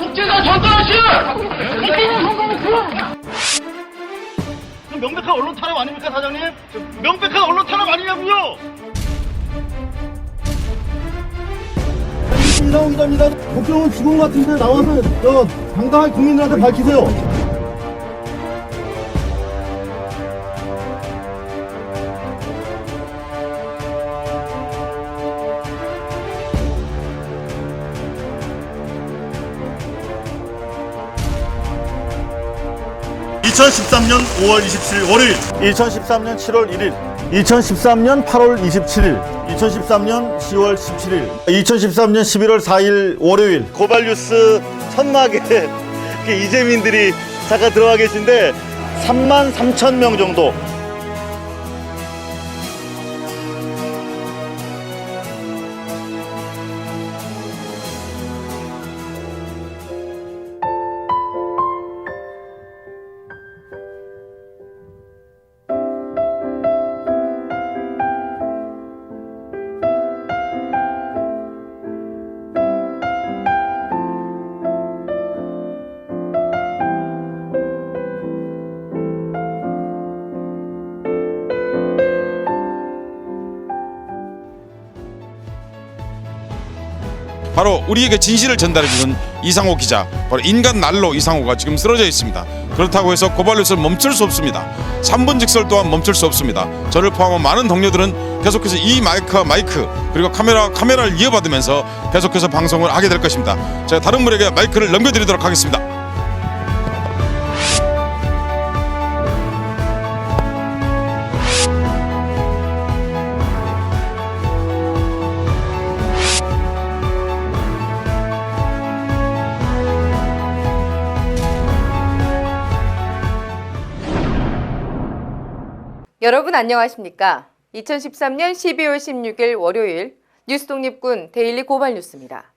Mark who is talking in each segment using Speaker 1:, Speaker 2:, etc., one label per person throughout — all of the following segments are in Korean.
Speaker 1: 국제사 전달하시!
Speaker 2: 명백한 언론 탄압 아닙니까, 사장님? 명백한 언론 탄압 아니냐고요? 이상호 기자입니다. 국정원 직원 같은데 나와서 당당하게 국민들한테 밝히세요.
Speaker 3: 2013년 5월 27일 월요일, 2013년 7월 1일, 2013년 8월 27일, 2013년 10월 17일, 2013년 11월 4일 월요일. 고발뉴스 천막에 이재민들이 잠깐 들어와 계신데 33,000명 정도.
Speaker 4: 바로 우리에게 진실을 전달해주는 이상호 기자, 바로 인간 난로 이상호가 지금 쓰러져 있습니다. 그렇다고 해서 고발뉴스를 멈출 수 없습니다. 3분 직설 또한 멈출 수 없습니다. 저를 포함한 많은 동료들은 계속해서 이 마이크 그리고 카메라를 이어받으면서 계속해서 방송을 하게 될 것입니다. 제가 다른 분에게 마이크를 넘겨드리도록 하겠습니다.
Speaker 5: 여러분 안녕하십니까? 2013년 12월 16일 월요일 뉴스 독립군 데일리 고발 뉴스입니다.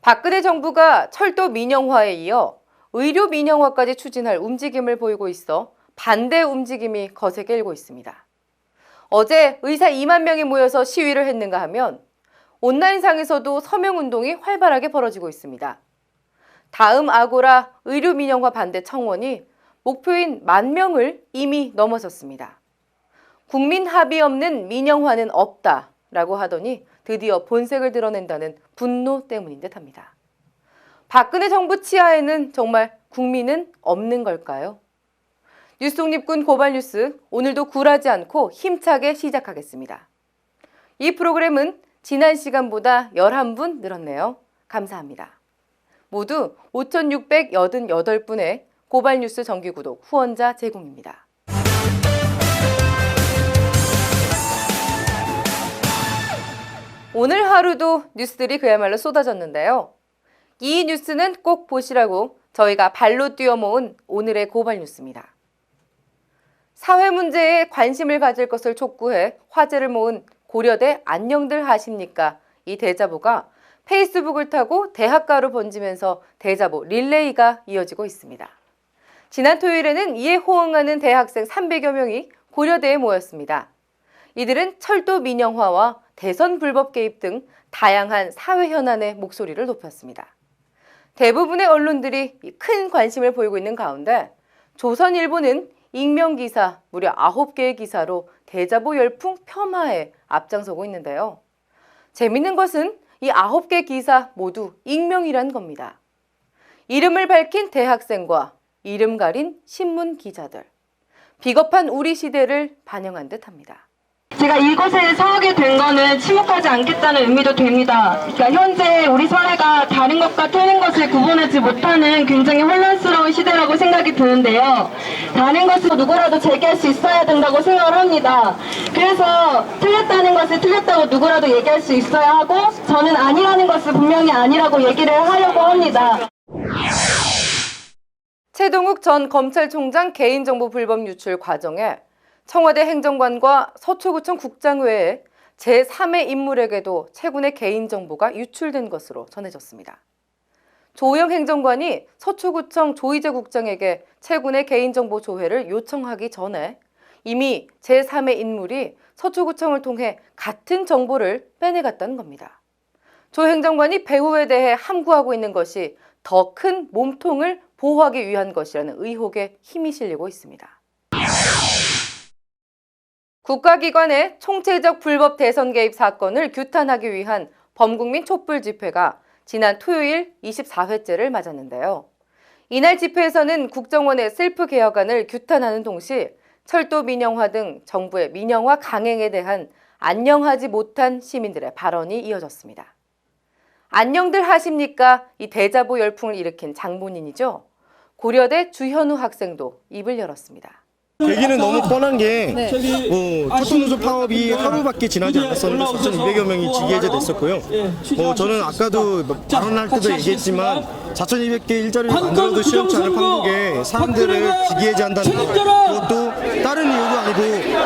Speaker 5: 박근혜 정부가 철도 민영화에 이어 의료 민영화까지 추진할 움직임을 보이고 있어 반대 움직임이 거세게 일고 있습니다. 어제 의사 2만 명이 모여서 시위를 했는가 하면 온라인상에서도 서명운동이 활발하게 벌어지고 있습니다. 다음 아고라 의료 민영화 반대 청원이 목표인 10,000명을 이미 넘어섰습니다. 국민 합의 없는 민영화는 없다라고 하더니 드디어 본색을 드러낸다는 분노 때문인 듯합니다. 박근혜 정부 치하에는 정말 국민은 없는 걸까요? 뉴스 독립군 고발 뉴스 오늘도 굴하지 않고 힘차게 시작하겠습니다. 이 프로그램은 지난 시간보다 11분 늘었네요. 감사합니다. 모두 5,688분의 고발뉴스 정기구독 후원자 제공입니다. 오늘 하루도 뉴스들이 그야말로 쏟아졌는데요. 이 뉴스는 꼭 보시라고 저희가 발로 뛰어 모은 오늘의 고발뉴스입니다. 사회 문제에 관심을 가질 것을 촉구해 화제를 모은 고려대 안녕들 하십니까? 이 대자보가 페이스북을 타고 대학가로 번지면서 대자보 릴레이가 이어지고 있습니다. 지난 토요일에는 이에 호응하는 대학생 300여 명이 고려대에 모였습니다. 이들은 철도 민영화와 대선 불법 개입 등 다양한 사회 현안의 목소리를 높였습니다. 대부분의 언론들이 큰 관심을 보이고 있는 가운데 조선일보는 익명기사 무려 9개의 기사로 대자보 열풍 폄하에 앞장서고 있는데요. 재밌는 것은 이 9개 기사 모두 익명이란 겁니다. 이름을 밝힌 대학생과 이름 가린 신문 기자들. 비겁한 우리 시대를 반영한 듯합니다.
Speaker 6: 제가 이곳에 서게 된 거는 침묵하지 않겠다는 의미도 됩니다. 그러니까 현재 우리 사회가 다른 것과 틀린 것을 구분하지 못하는 굉장히 혼란스러운 시대라고 생각이 드는데요. 다른 것을 누구라도 제기할 수 있어야 된다고 생각을 합니다. 그래서 틀렸다는 것을 틀렸다고 누구라도 얘기할 수 있어야 하고 저는 아니라는 것을 분명히 아니라고 얘기를 하려고 합니다.
Speaker 5: 최동욱 전 검찰총장 개인정보 불법 유출 과정에 청와대 행정관과 서초구청 국장 외에 제3의 인물에게도 최군의 개인정보가 유출된 것으로 전해졌습니다. 조영 행정관이 서초구청 조희재 국장에게 최군의 개인정보 조회를 요청하기 전에 이미 제3의 인물이 서초구청을 통해 같은 정보를 빼내갔다는 겁니다. 조 행정관이 배후에 대해 함구하고 있는 것이 더 큰 몸통을 보호하기 위한 것이라는 의혹에 힘이 실리고 있습니다. 국가기관의 총체적 불법 대선 개입 사건을 규탄하기 위한 범국민 촛불 집회가 지난 토요일 24회째를 맞았는데요. 이날 집회에서는 국정원의 셀프 개혁안을 규탄하는 동시에 철도 민영화 등 정부의 민영화 강행에 대한 안녕하지 못한 시민들의 발언이 이어졌습니다. 안녕들 하십니까? 이 대자보 열풍을 일으킨 장본인이죠. 고려대 주현우 학생도 입을 열었습니다.
Speaker 1: 계기는 너무 뻔한 게 철도노조 파업이 하루밖에 지나지 않았었는데 4,200여 명이 직위해제됐었고요. 저는 아까도 발언할 때도 얘기했지만 4,200개 일자리를 만들어도 시원치 않을 판국에 사람들을 직위해제한다는 것, 그것도 다른 이유도 아니고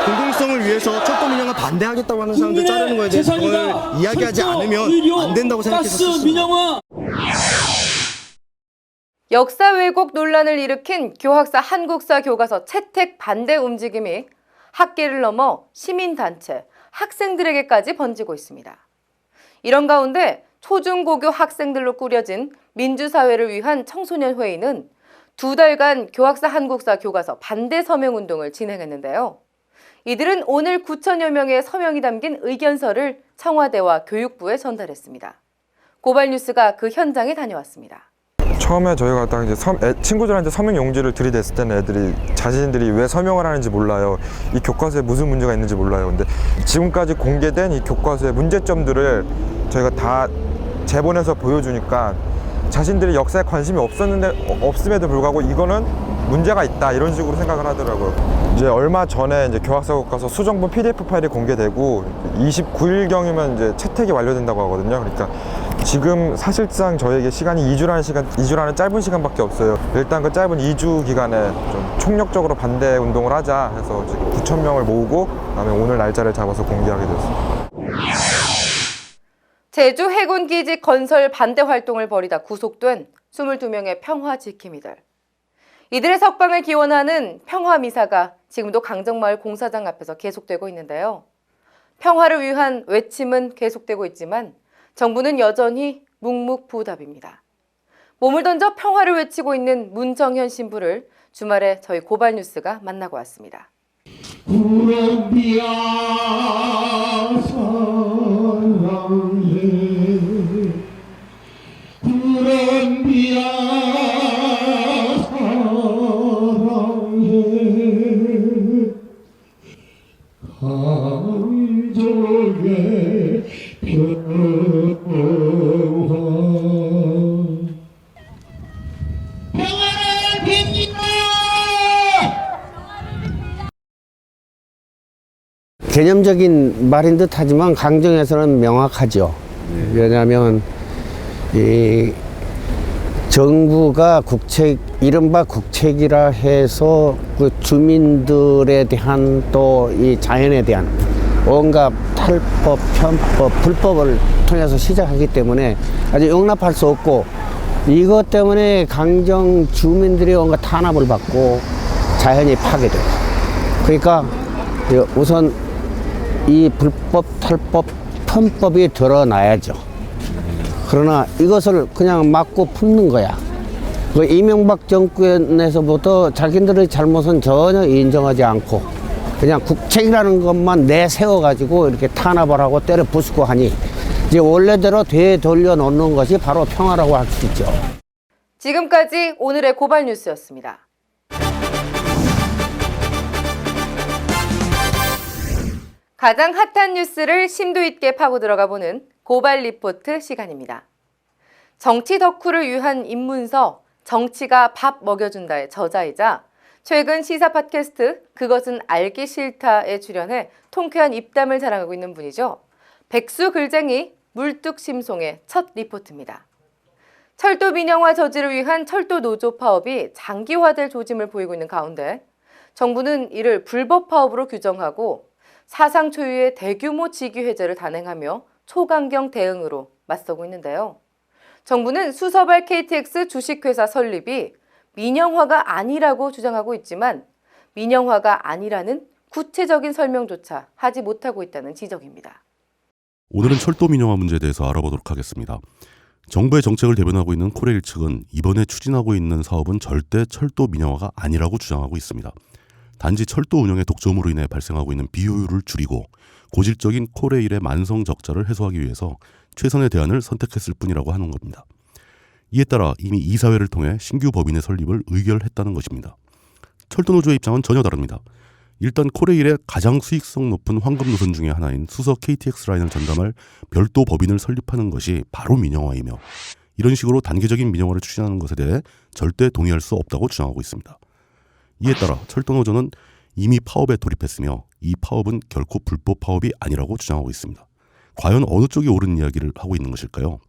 Speaker 1: 공공성을 위해서 철도 민영화 반대하겠다고 하는 사람들 자르는 거에 대해서 그걸 이야기하지 않으면 안 된다고 생각했었습니다.
Speaker 5: 역사 왜곡 논란을 일으킨 교학사 한국사 교과서 채택 반대 움직임이 학계를 넘어 시민단체, 학생들에게까지 번지고 있습니다. 이런 가운데 초중고교 학생들로 꾸려진 민주사회를 위한 청소년회의는 2달간 교학사 한국사 교과서 반대 서명운동을 진행했는데요. 이들은 오늘 9천여 명의 서명이 담긴 의견서를 청와대와 교육부에 전달했습니다. 고발뉴스가 그 현장에 다녀왔습니다.
Speaker 7: 처음에 저희가 딱 이제 친구들한테 서명 용지를 들이댔을 때는 애들이 자신들이 왜 서명을 하는지 몰라요. 이 교과서에 무슨 문제가 있는지 몰라요. 근데 지금까지 공개된 이 교과서의 문제점들을 저희가 다 제본해서 보여주니까 자신들이 역사에 관심이 없음에도 불구하고 이거는 문제가 있다 이런 식으로 생각을 하더라고요. 이제 얼마 전에 이제 교학사 교과서 수정본 PDF 파일이 공개되고 29일경이면 이제 채택이 완료된다고 하거든요. 그러니까 지금 사실상 저에게 시간이 2주라는 짧은 시간밖에 없어요. 일단 그 짧은 2주 기간에 좀 총력적으로 반대 운동을 하자 해서 9,000명을 모으고 그다음에 오늘 날짜를 잡아서 공개하게 됐습니다.
Speaker 5: 제주 해군기지 건설 반대 활동을 벌이다 구속된 22명의 평화 지킴이들. 이들의 석방을 기원하는 평화미사가 지금도 강정마을 공사장 앞에서 계속되고 있는데요. 평화를 위한 외침은 계속되고 있지만 정부는 여전히 묵묵부답입니다. 몸을 던져 평화를 외치고 있는 문정현 신부를 주말에 저희 고발뉴스가 만나고 왔습니다.
Speaker 2: 콜롬비아 사랑해 콜롬비아 사랑해 한족의 평화를 빕니다.
Speaker 8: 개념적인 말인 듯 하지만 강정에서는 명확하죠. 왜냐하면 이 정부가 이른바 국책이라 해서 그 주민들에 대한 또 이 자연에 대한 온갖 탈법, 편법, 불법을 통해서 시작하기 때문에 아주 용납할 수 없고 이것 때문에 강정 주민들이 온갖 탄압을 받고 자연이 파괴돼요. 그러니까 우선 이 불법, 탈법, 편법이 드러나야죠. 그러나 이것을 그냥 막고 품는 거야. 그 이명박 정권에서부터 자기들의 잘못은 전혀 인정하지 않고 그냥 국책이라는 것만 내세워가지고 이렇게 탄압을 하고 때려 부수고 하니 이제 원래대로 되돌려 놓는 것이 바로 평화라고 할 수 있죠.
Speaker 5: 지금까지 오늘의 고발뉴스였습니다. 가장 핫한 뉴스를 심도 있게 파고 들어가 보는 고발 리포트 시간입니다. 정치 덕후를 위한 입문서 정치가 밥 먹여준다의 저자이자 최근 시사 팟캐스트 그것은 알기 싫다에 출연해 통쾌한 입담을 자랑하고 있는 분이죠. 백수 글쟁이 물뚝심송의 첫 리포트입니다. 철도 민영화 저지를 위한 철도 노조 파업이 장기화될 조짐을 보이고 있는 가운데 정부는 이를 불법 파업으로 규정하고 사상 초유의 대규모 직위 해제를 단행하며 초강경 대응으로 맞서고 있는데요. 정부는 수서발 KTX 주식회사 설립이 민영화가 아니라고 주장하고 있지만 민영화가 아니라는 구체적인 설명조차 하지 못하고 있다는 지적입니다.
Speaker 9: 오늘은 철도 민영화 문제에 대해서 알아보도록 하겠습니다. 정부의 정책을 대변하고 있는 코레일 측은 이번에 추진하고 있는 사업은 절대 철도 민영화가 아니라고 주장하고 있습니다. 단지 철도 운영의 독점으로 인해 발생하고 있는 비효율을 줄이고 고질적인 코레일의 만성 적자를 해소하기 위해서 최선의 대안을 선택했을 뿐이라고 하는 겁니다. 이에 따라 이미 이사회를 통해 신규 법인의 설립을 의결했다는 것입니다. 철도노조의 입장은 전혀 다릅니다. 일단 코레일의 가장 수익성 높은 황금 노선 중의 하나인 수서 KTX 라인을 전담할 별도 법인을 설립하는 것이 바로 민영화이며 이런 식으로 단계적인 민영화를 추진하는 것에 대해 절대 동의할 수 없다고 주장하고 있습니다. 이에 따라 철도노조는 이미 파업에 돌입했으며 이 파업은 결코 불법 파업이 아니라고 주장하고 있습니다. 과연 어느 쪽이 옳은 이야기를 하고 있는 것일까요?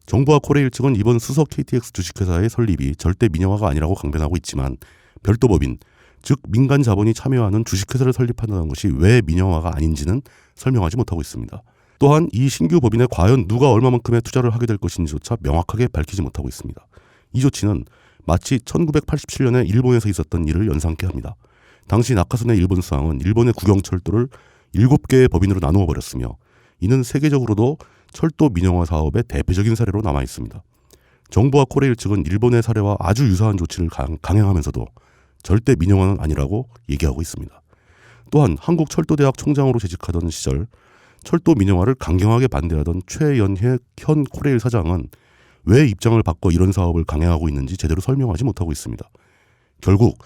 Speaker 9: 정부와 코레일 측은 이번 수서 KTX 주식회사의 설립이 절대 민영화가 아니라고 강변하고 있지만 별도 법인, 즉 민간 자본이 참여하는 주식회사를 설립한다는 것이 왜 민영화가 아닌지는 설명하지 못하고 있습니다. 또한 이 신규 법인에 과연 누가 얼마만큼의 투자를 하게 될 것인지조차 명확하게 밝히지 못하고 있습니다. 이 조치는 마치 1987년에 일본에서 있었던 일을 연상케 합니다. 당시 나카소네 일본 수상은 일본의 국영철도를 7개의 법인으로 나누어 버렸으며 이는 세계적으로도 철도 민영화 사업의 대표적인 사례로 남아 있습니다. 정부와 코레일 측은 일본의 사례와 아주 유사한 조치를 강행하면서도 절대 민영화는 아니라고 얘기하고 있습니다. 또한 한국철도대학 총장으로 재직하던 시절 철도 민영화를 강경하게 반대하던 최연혜 현 코레일 사장은 왜 입장을 바꿔 이런 사업을 강행하고 있는지 제대로 설명하지 못하고 있습니다. 결국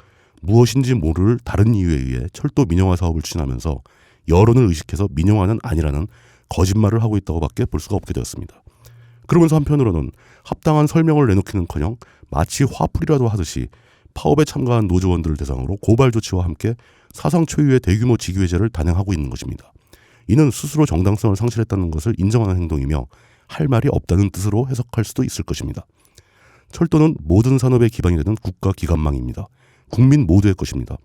Speaker 9: 무엇인지 모를 다른 이유에 의해 철도 민영화 사업을 추진하면서 여론을 의식해서 민영화는 아니라는 거짓말을 하고 있다고밖에 볼 수가 없게 되었습니다. 그러면서 한편으로는 합당한 설명을 내놓기는커녕 마치 화풀이라도 하듯이 파업에 참가한 노조원들을 대상으로 고발 조치와 함께 사상 초유의 대규모 직위해제를 단행하고 있는 것입니다. 이는 스스로 정당성을 상실했다는 것을 인정하는 행동이며 할 말이 없다는 뜻으로 해석할 수도 있을 것입니다. 철도는 모든 산업의 기반이 되는 국가 기관망입니다. 국민 모두의 것입니다.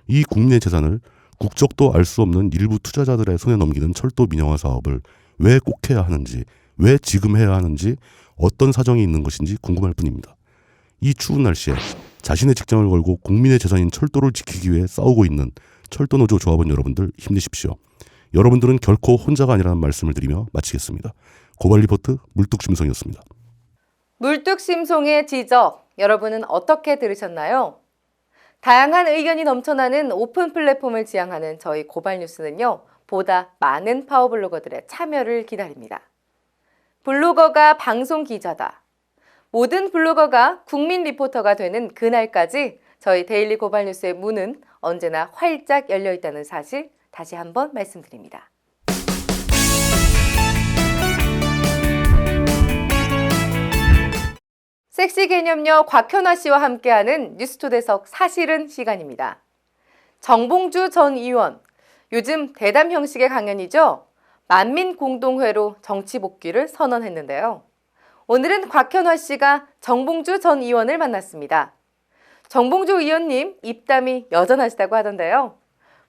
Speaker 9: 이 국민의 재산을 국적도 알 수 없는 일부 투자자들의 손에 넘기는 철도 민영화 사업을 왜 꼭 해야 하는지, 왜 지금 해야 하는지, 어떤 사정이 있는 것인지 궁금할 뿐입니다. 이 추운 날씨에 자신의 직장을 걸고 국민의 재산인 철도를 지키기 위해 싸우고 있는 철도노조 조합원 여러분들 힘내십시오. 여러분들은 결코 혼자가 아니라는 말씀을 드리며 마치겠습니다. 고발 리포트 물뚝심송이었습니다.
Speaker 5: 물뚝심송의 지적, 여러분은 어떻게 들으셨나요? 다양한 의견이 넘쳐나는 오픈 플랫폼을 지향하는 저희 고발뉴스는요, 보다 많은 파워블로거들의 참여를 기다립니다. 블로거가 방송 기자다. 모든 블로거가 국민 리포터가 되는 그날까지 저희 데일리 고발뉴스의 문은 언제나 활짝 열려 있다는 사실 다시 한번 말씀드립니다. 섹시 개념녀 곽현아 씨와 함께하는 뉴스초대석 사실은 시간입니다. 정봉주 전 의원, 요즘 대담 형식의 강연이죠. 만민공동회로 정치 복귀를 선언했는데요. 오늘은 곽현아 씨가 정봉주 전 의원을 만났습니다. 정봉주 의원님 입담이 여전하시다고 하던데요.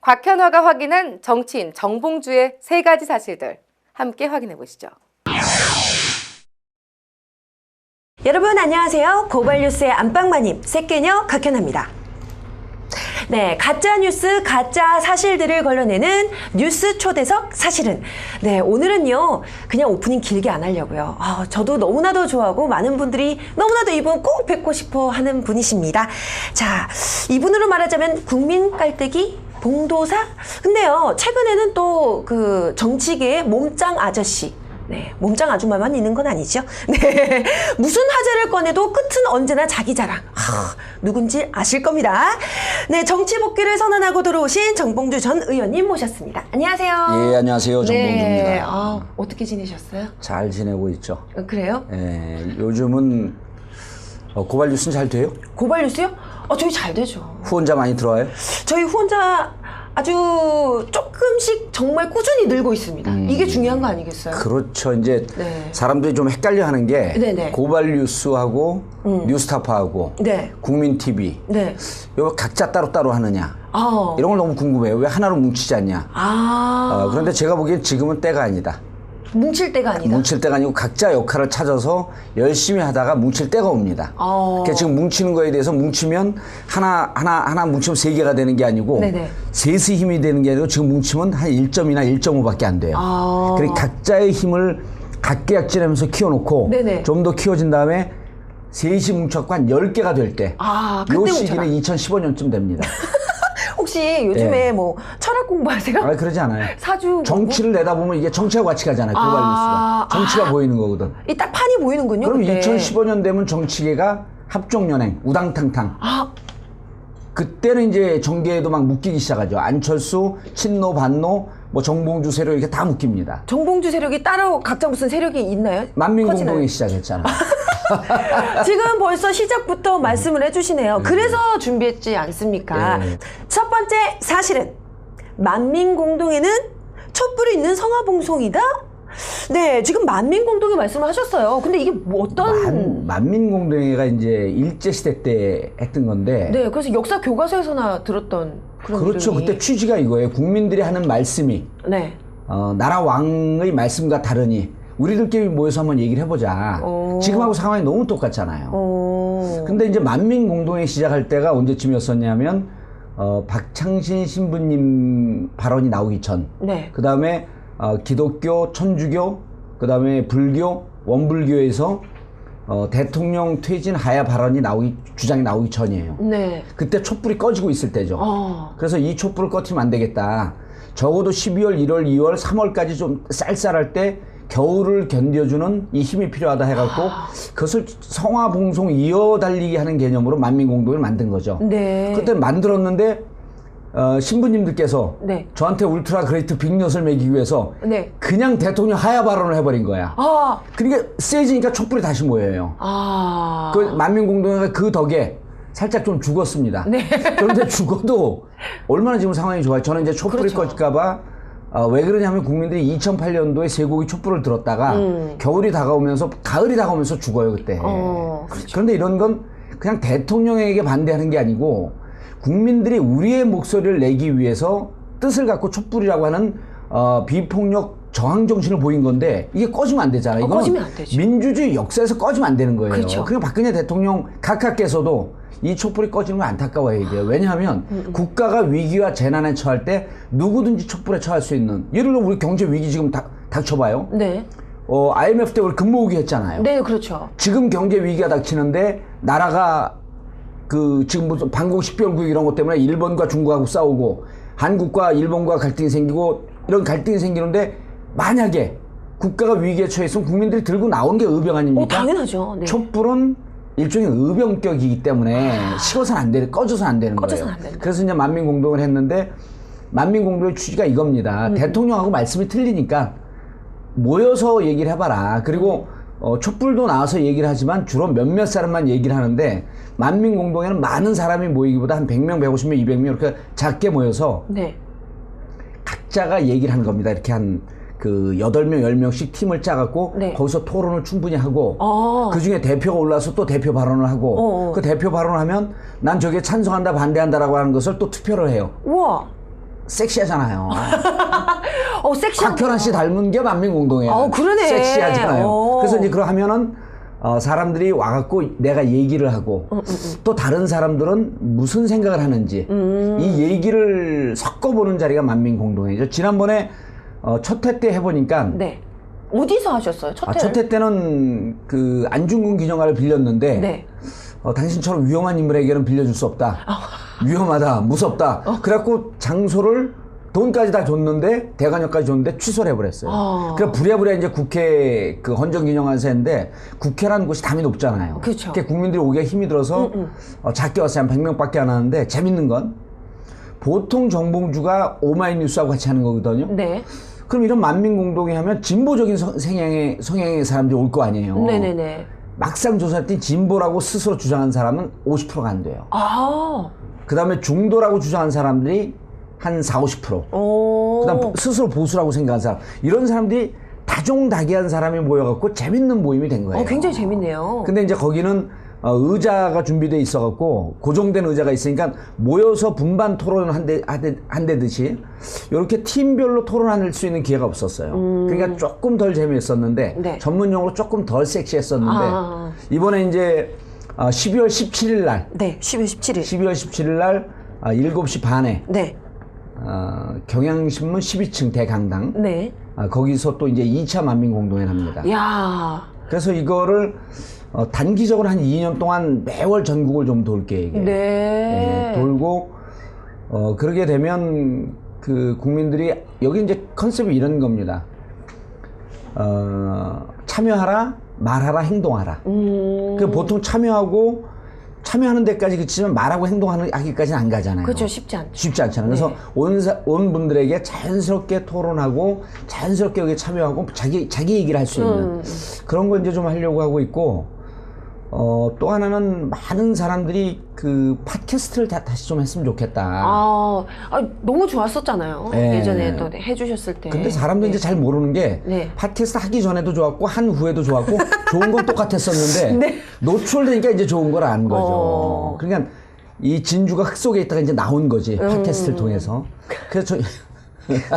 Speaker 5: 곽현아가 확인한 정치인 정봉주의 3가지 사실들 함께 확인해 보시죠.
Speaker 10: 여러분 안녕하세요. 고발뉴스의 안방마님 색개녀 곽현아입니다. 네, 가짜 뉴스, 가짜 사실들을 걸러내는 뉴스 초대석 사실은. 네, 오늘은요, 그냥 오프닝 길게 안 하려고요. 저도 너무나도 좋아하고 많은 분들이 너무나도 이분 꼭 뵙고 싶어 하는 분이십니다. 자, 이분으로 말하자면 국민 깔때기 봉도사? 근데요, 최근에는 또 그 정치계의 몸짱 아저씨. 네, 몸짱 아줌마만 있는 건 아니죠. 네, 무슨 화제를 꺼내도 끝은 언제나 자기 자랑. 누군지 아실 겁니다. 네, 정치 복귀를 선언하고 들어오신 정봉주 전 의원님 모셨습니다. 안녕하세요.
Speaker 11: 예, 안녕하세요. 정봉주입니다.
Speaker 10: 네, 어떻게 지내셨어요?
Speaker 11: 잘 지내고 있죠.
Speaker 10: 그래요?
Speaker 11: 예, 요즘은 고발 뉴스는 잘 돼요?
Speaker 10: 고발 뉴스요? 저희 잘 되죠.
Speaker 11: 후원자 많이 들어와요?
Speaker 10: 저희 후원자 아주 조금씩 정말 꾸준히 늘고 있습니다. 이게 중요한 거 아니겠어요?
Speaker 11: 그렇죠. 이제
Speaker 10: 네.
Speaker 11: 사람들이 좀 헷갈려 하는 게
Speaker 10: 네네.
Speaker 11: 고발 뉴스하고 뉴스타파하고
Speaker 10: 네.
Speaker 11: 국민 TV
Speaker 10: 네.
Speaker 11: 이거 각자 따로따로 하느냐 이런 걸 너무 궁금해요. 왜 하나로 뭉치지 않냐. 그런데 제가 보기엔 지금은 때가 아니다.
Speaker 10: 뭉칠 때가 아니다?
Speaker 11: 뭉칠 때가 아니고 각자 역할을 찾아서 열심히 하다가 뭉칠 때가 옵니다. 그러니까 지금 뭉치는 거에 대해서 뭉치면 하나 뭉치면 3개가 되는 게 아니고
Speaker 10: 네네.
Speaker 11: 셋의 힘이 되는 게 아니고 지금 뭉치면 한 1점이나 1.5밖에 안 돼요. 그러니까 각자의 힘을 각계약진하면서 키워놓고
Speaker 10: 네네.
Speaker 11: 좀 더 키워진 다음에 셋이 뭉쳐갖고 한 10개가 될 때.
Speaker 10: 아,
Speaker 11: 요
Speaker 10: 그때
Speaker 11: 시기는
Speaker 10: 뭉쳐라.
Speaker 11: 2015년쯤 됩니다.
Speaker 10: 혹시 요즘에
Speaker 11: 네.
Speaker 10: 뭐 철학 공부하세요?
Speaker 11: 아, 그러지 않아요.
Speaker 10: 사주
Speaker 11: 정치를 내다보면 이게 정치하고 같이 가잖아요. 글로벌 뉴스가. 정치가 보이는 거거든.
Speaker 10: 이 딱 판이 보이는군요.
Speaker 11: 그럼
Speaker 10: 그때.
Speaker 11: 2015년 되면 정치계가 합종연행, 우당탕탕.
Speaker 10: 아,
Speaker 11: 그때는 이제 정계에도 막 묶이기 시작하죠. 안철수, 친노, 반노, 뭐 정봉주 세력 이렇게 다 묶입니다.
Speaker 10: 정봉주 세력이 따로 각자 무슨 세력이 있나요?
Speaker 11: 만민공동이 시작했잖아요.
Speaker 10: 지금 벌써 시작부터 말씀을 해주시네요. 그래서 준비했지 않습니까?
Speaker 11: 네.
Speaker 10: 첫 번째 사실은 만민공동에는 촛불이 있는 성화봉송이다? 네, 지금 만민공동의 말씀을 하셨어요. 근데 이게 뭐 어떤...
Speaker 11: 만민공동회가 이제 일제시대 때 했던 건데.
Speaker 10: 네, 그래서 역사 교과서에서나 들었던 그런
Speaker 11: 그렇죠.
Speaker 10: 이름이.
Speaker 11: 그때 취지가 이거예요. 국민들이 하는 말씀이
Speaker 10: 네.
Speaker 11: 나라 왕의 말씀과 다르니 우리들끼리 모여서 한번 얘기를 해보자. 지금하고 상황이 너무 똑같잖아요. 근데 이제 만민공동회 시작할 때가 언제쯤이었었냐면 박창신 신부님 발언이 나오기 전.
Speaker 10: 네.
Speaker 11: 그 다음에 기독교, 천주교, 그 다음에 불교, 원불교에서 대통령 퇴진 하야 발언이 주장이 나오기 전이에요.
Speaker 10: 네.
Speaker 11: 그때 촛불이 꺼지고 있을 때죠. 그래서 이 촛불을 꺼트리면 안 되겠다. 적어도 12월, 1월, 2월, 3월까지 좀 쌀쌀할 때 겨울을 견뎌주는 이 힘이 필요하다 해갖고 그것을 성화봉송 이어달리기 하는 개념으로 만민공동을 만든 거죠.
Speaker 10: 네.
Speaker 11: 그때 만들었는데 신부님들께서
Speaker 10: 네.
Speaker 11: 저한테 울트라 그레이트 빅엿을 매기기 위해서
Speaker 10: 네.
Speaker 11: 그냥 대통령 하야 발언을 해버린 거야. 그러니까 세지니까 촛불이 다시 모여요. 그 만민공동회가 그 덕에 살짝 좀 죽었습니다.
Speaker 10: 네.
Speaker 11: 그런데 죽어도 얼마나 지금 상황이 좋아요. 저는 이제 촛불이
Speaker 10: 그렇죠.
Speaker 11: 꺼질까봐 왜 그러냐면 국민들이 2008년도에 쇠고기 촛불을 들었다가 겨울이 다가오면서 가을이 다가오면서 죽어요 그때.
Speaker 10: 그렇죠.
Speaker 11: 그런데 이런 건 그냥 대통령에게 반대하는 게 아니고 국민들이 우리의 목소리를 내기 위해서 뜻을 갖고 촛불이라고 하는 비폭력 저항 정신을 보인 건데 이게 꺼지면 안 되잖아요. 이건
Speaker 10: 꺼지면 안 되죠.
Speaker 11: 민주주의 역사에서 꺼지면 안 되는 거예요.
Speaker 10: 그렇죠.
Speaker 11: 그러니까 박근혜 대통령 각하께서도 이 촛불이 꺼지는 걸 안타까워해야 돼요. 왜냐하면 국가가 위기와 재난에 처할 때 누구든지 촛불에 처할 수 있는, 예를 들어 우리 경제 위기 지금 닥쳐봐요.
Speaker 10: 네.
Speaker 11: IMF 때 우리 근무오기 했잖아요.
Speaker 10: 네, 그렇죠.
Speaker 11: 지금 경제 위기가 닥치는데 나라가 지금 무슨 반공 10개월국 이런 것 때문에 일본과 중국하고 싸우고 한국과 일본과 갈등이 생기고 이런 갈등이 생기는데 만약에 국가가 위기에 처했으면 국민들이 들고 나온 게 의병 아닙니까?
Speaker 10: 당연하죠. 네.
Speaker 11: 촛불은 일종의 의병격이기 때문에 식어서는 안 되는, 꺼져서는 안 되는 거예요.
Speaker 10: 안 된다.
Speaker 11: 그래서 이제 만민공동을 했는데 만민공동의 취지가 이겁니다. 대통령하고 말씀이 틀리니까 모여서 얘기를 해봐라. 그리고 촛불도 나와서 얘기를 하지만 주로 몇몇 사람만 얘기를 하는데 만민공동에는 많은 사람이 모이기보다 한 100명, 150명, 200명 이렇게 작게 모여서
Speaker 10: 네.
Speaker 11: 각자가 얘기를 하는 겁니다. 이렇게 한 8명, 10명씩 팀을 짜갖고
Speaker 10: 네.
Speaker 11: 거기서 토론을 충분히 하고 그 중에 대표가 올라와서 또 대표 발언을 하고 그 대표 발언을 하면 난 저게 찬성한다, 반대한다라고 하는 것을 또 투표를 해요.
Speaker 10: 우와.
Speaker 11: 섹시하잖아요.
Speaker 10: 섹시한.
Speaker 11: 박현아 씨 닮은 게 만민공동이에요.
Speaker 10: 그러네.
Speaker 11: 섹시하잖아요. 그래서 이제 그러 하면은 사람들이 와갖고 내가 얘기를 하고 또 다른 사람들은 무슨 생각을 하는지 이 얘기를 섞어보는 자리가 만민공동회죠. 지난번에 첫 회 때 해보니까
Speaker 10: 네. 어디서 하셨어요? 첫
Speaker 11: 첫 회 때는 안중근 기념관을 빌렸는데
Speaker 10: 네.
Speaker 11: 당신처럼 위험한 인물에게는 빌려줄 수 없다. 위험하다, 무섭다. 그래갖고 장소를 돈까지 다 줬는데 대관료까지 줬는데 취소를 해버렸어요. 그래서 부랴부랴 이제 국회 헌정기념관에서 했는데 국회라는 곳이 담이 높잖아요.
Speaker 10: 그렇죠.
Speaker 11: 그러니까 국민들이 오기가 힘이 들어서 작게 왔어요. 한 100명밖에 안 하는데 재밌는 건 보통 정봉주가 오마이뉴스하고 같이 하는 거거든요.
Speaker 10: 네.
Speaker 11: 그럼 이런 만민공동회 하면 진보적인 성향의 사람들이 올 거 아니에요.
Speaker 10: 네네네.
Speaker 11: 막상 조사했더니 진보라고 스스로 주장한 사람은 50%가 안 돼요. 그 다음에 중도라고 주장한 사람들이 한 40%. 그 다음 스스로 보수라고 생각한 사람. 이런 사람들이 다종다기한 사람이 모여갖고 재밌는 모임이 된 거예요.
Speaker 10: 굉장히 재밌네요.
Speaker 11: 근데 이제 거기는 의자가 준비되어 있어갖고 고정된 의자가 있으니까 모여서 분반 토론을 한대듯이 이렇게 팀별로 토론할 수 있는 기회가 없었어요. 그러니까 조금 덜 재미있었는데
Speaker 10: 네.
Speaker 11: 전문용어로 조금 덜 섹시했었는데 이번에 이제 12월 17일 날
Speaker 10: 네, 12월 17일.
Speaker 11: 12월 17일 날 7시 반에
Speaker 10: 네.
Speaker 11: 경향신문 12층 대강당
Speaker 10: 네.
Speaker 11: 거기서 또 이제 2차 만민공동회를 합니다.
Speaker 10: 야.
Speaker 11: 그래서 이거를 단기적으로 한 2년 동안 매월 전국을 좀 돌 계획이에요.
Speaker 10: 네.
Speaker 11: 돌고 그러게 되면 그 국민들이 여기 이제 컨셉이 이런 겁니다. 참여하라, 말하라, 행동하라. 그 보통 참여하는 데까지 그치만 말하고 행동하기까지는 안 가잖아요.
Speaker 10: 그렇죠. 쉽지 않죠.
Speaker 11: 쉽지 않잖아요. 그래서 온 분들에게 자연스럽게 토론하고 자연스럽게 여기 참여하고 자기 얘기를 할 수 있는 그런 거 이제 좀 하려고 하고 있고 또 하나는 많은 사람들이 그 팟캐스트를 다시 좀 했으면 좋겠다.
Speaker 10: 너무 좋았었잖아요.
Speaker 11: 네.
Speaker 10: 예전에 또 해주셨을 때.
Speaker 11: 근데 사람들이 이제 잘 모르는 게 팟캐스트 하기 전에도 좋았고 한 후에도 좋았고 좋은 건 똑같았었는데 노출되니까 이제 좋은 걸 아는 거죠. 그러니까 이 진주가 흙 속에 있다가 이제 나온 거지 팟캐스트를 통해서. 그래서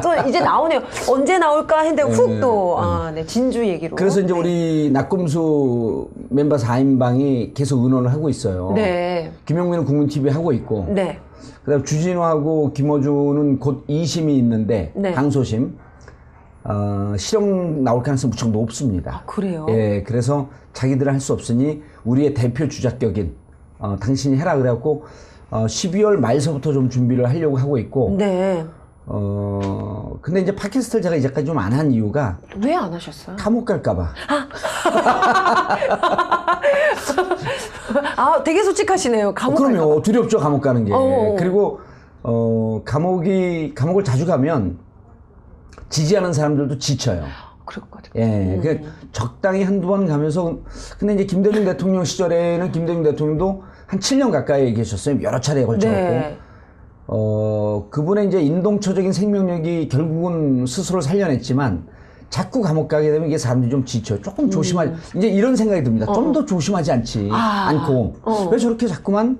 Speaker 10: 또 이제 나오네요. 언제 나올까 했는데 훅 또 진주 얘기로.
Speaker 11: 그래서 이제 우리 낙검수 멤버 4인방이 계속 의논을 하고 있어요.
Speaker 10: 네.
Speaker 11: 김용민은 국민TV 하고 있고.
Speaker 10: 네.
Speaker 11: 그다음 주진우하고 김어준은 곧 2심이 있는데 항소심. 실형 나올 가능성이 무척 높습니다.
Speaker 10: 그래요?
Speaker 11: 예, 그래서 자기들은 할 수 없으니 우리의 대표 주작격인 당신이 해라 그래갖고 12월 말서부터 좀 준비를 하려고 하고 있고.
Speaker 10: 네.
Speaker 11: 근데 이제 팟캐스트를 제가 이제까지 좀 안 한 이유가
Speaker 10: 왜 안 하셨어요?
Speaker 11: 감옥 갈까봐.
Speaker 10: 되게 솔직하시네요. 감옥 갈까봐.
Speaker 11: 그럼요. 두렵죠, 감옥 가는 게. 그리고 감옥을 자주 가면 지지하는 사람들도 지쳐요.
Speaker 10: 그럴 것 같아요.
Speaker 11: 예, 그 적당히 한두 번 가면서 근데 이제 김대중 대통령 시절에는 김대중 대통령도 한 7년 가까이 계셨어요. 여러 차례에 걸쳐갖고. 그분의 이제 인동초적인 생명력이 결국은 스스로를 살려냈지만 자꾸 감옥 가게 되면 이게 사람들이 좀 지쳐요. 조금 조심하지. 이제 이런 생각이 듭니다. 좀 더 조심하지 않고. 왜 저렇게 자꾸만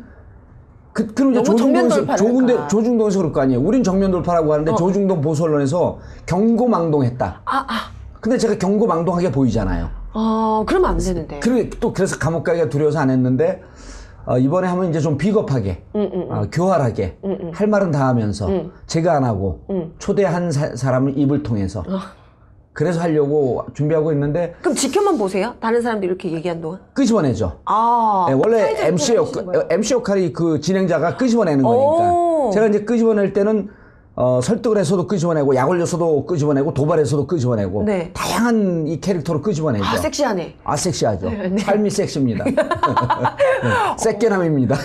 Speaker 11: 그럼 이제 조중동에서 그럴 거 아니에요. 우린 정면 돌파라고 하는데 조중동 보수 언론에서 경고망동했다. 근데 제가 경고망동하게 보이잖아요.
Speaker 10: 그러면 안 되는데.
Speaker 11: 그래서 감옥 가기가 두려워서 안 했는데 이번에 하면 이제 좀 비겁하게, 교활하게, 할 말은 다 하면서, 제가 안 하고, 초대한 사람을 입을 통해서. 그래서 하려고 준비하고 있는데.
Speaker 10: 그럼 지켜만 보세요? 다른 사람들이 이렇게 얘기한 동안?
Speaker 11: 끄집어내죠. 네, 원래 MC 역할이 그 진행자가 끄집어내는 거니까. 제가 이제 끄집어낼 때는, 설득을 해서도 끄집어내고, 약 올려서도 끄집어내고, 도발해서도 끄집어내고, 다양한 이 캐릭터로 끄집어내죠.
Speaker 10: 섹시하네.
Speaker 11: 섹시하죠. 삶이 섹시입니다. 섹개남입니다.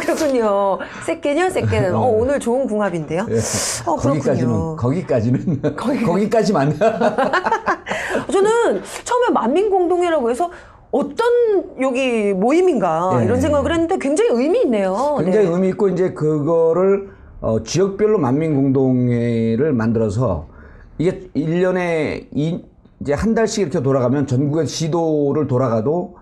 Speaker 10: 그렇군요. 섹개는. 오늘 좋은 궁합인데요.
Speaker 11: 거기까지만.
Speaker 10: 저는 처음에 만민공동회라고 해서 어떤 여기 모임인가 이런 생각을 했는데 굉장히 의미 있네요.
Speaker 11: 굉장히 의미 있고 이제 그거를 지역별로 만민공동회를 만들어서 이게 1년에 이제 한 달씩 이렇게 돌아가면 전국의 시도를 돌아가도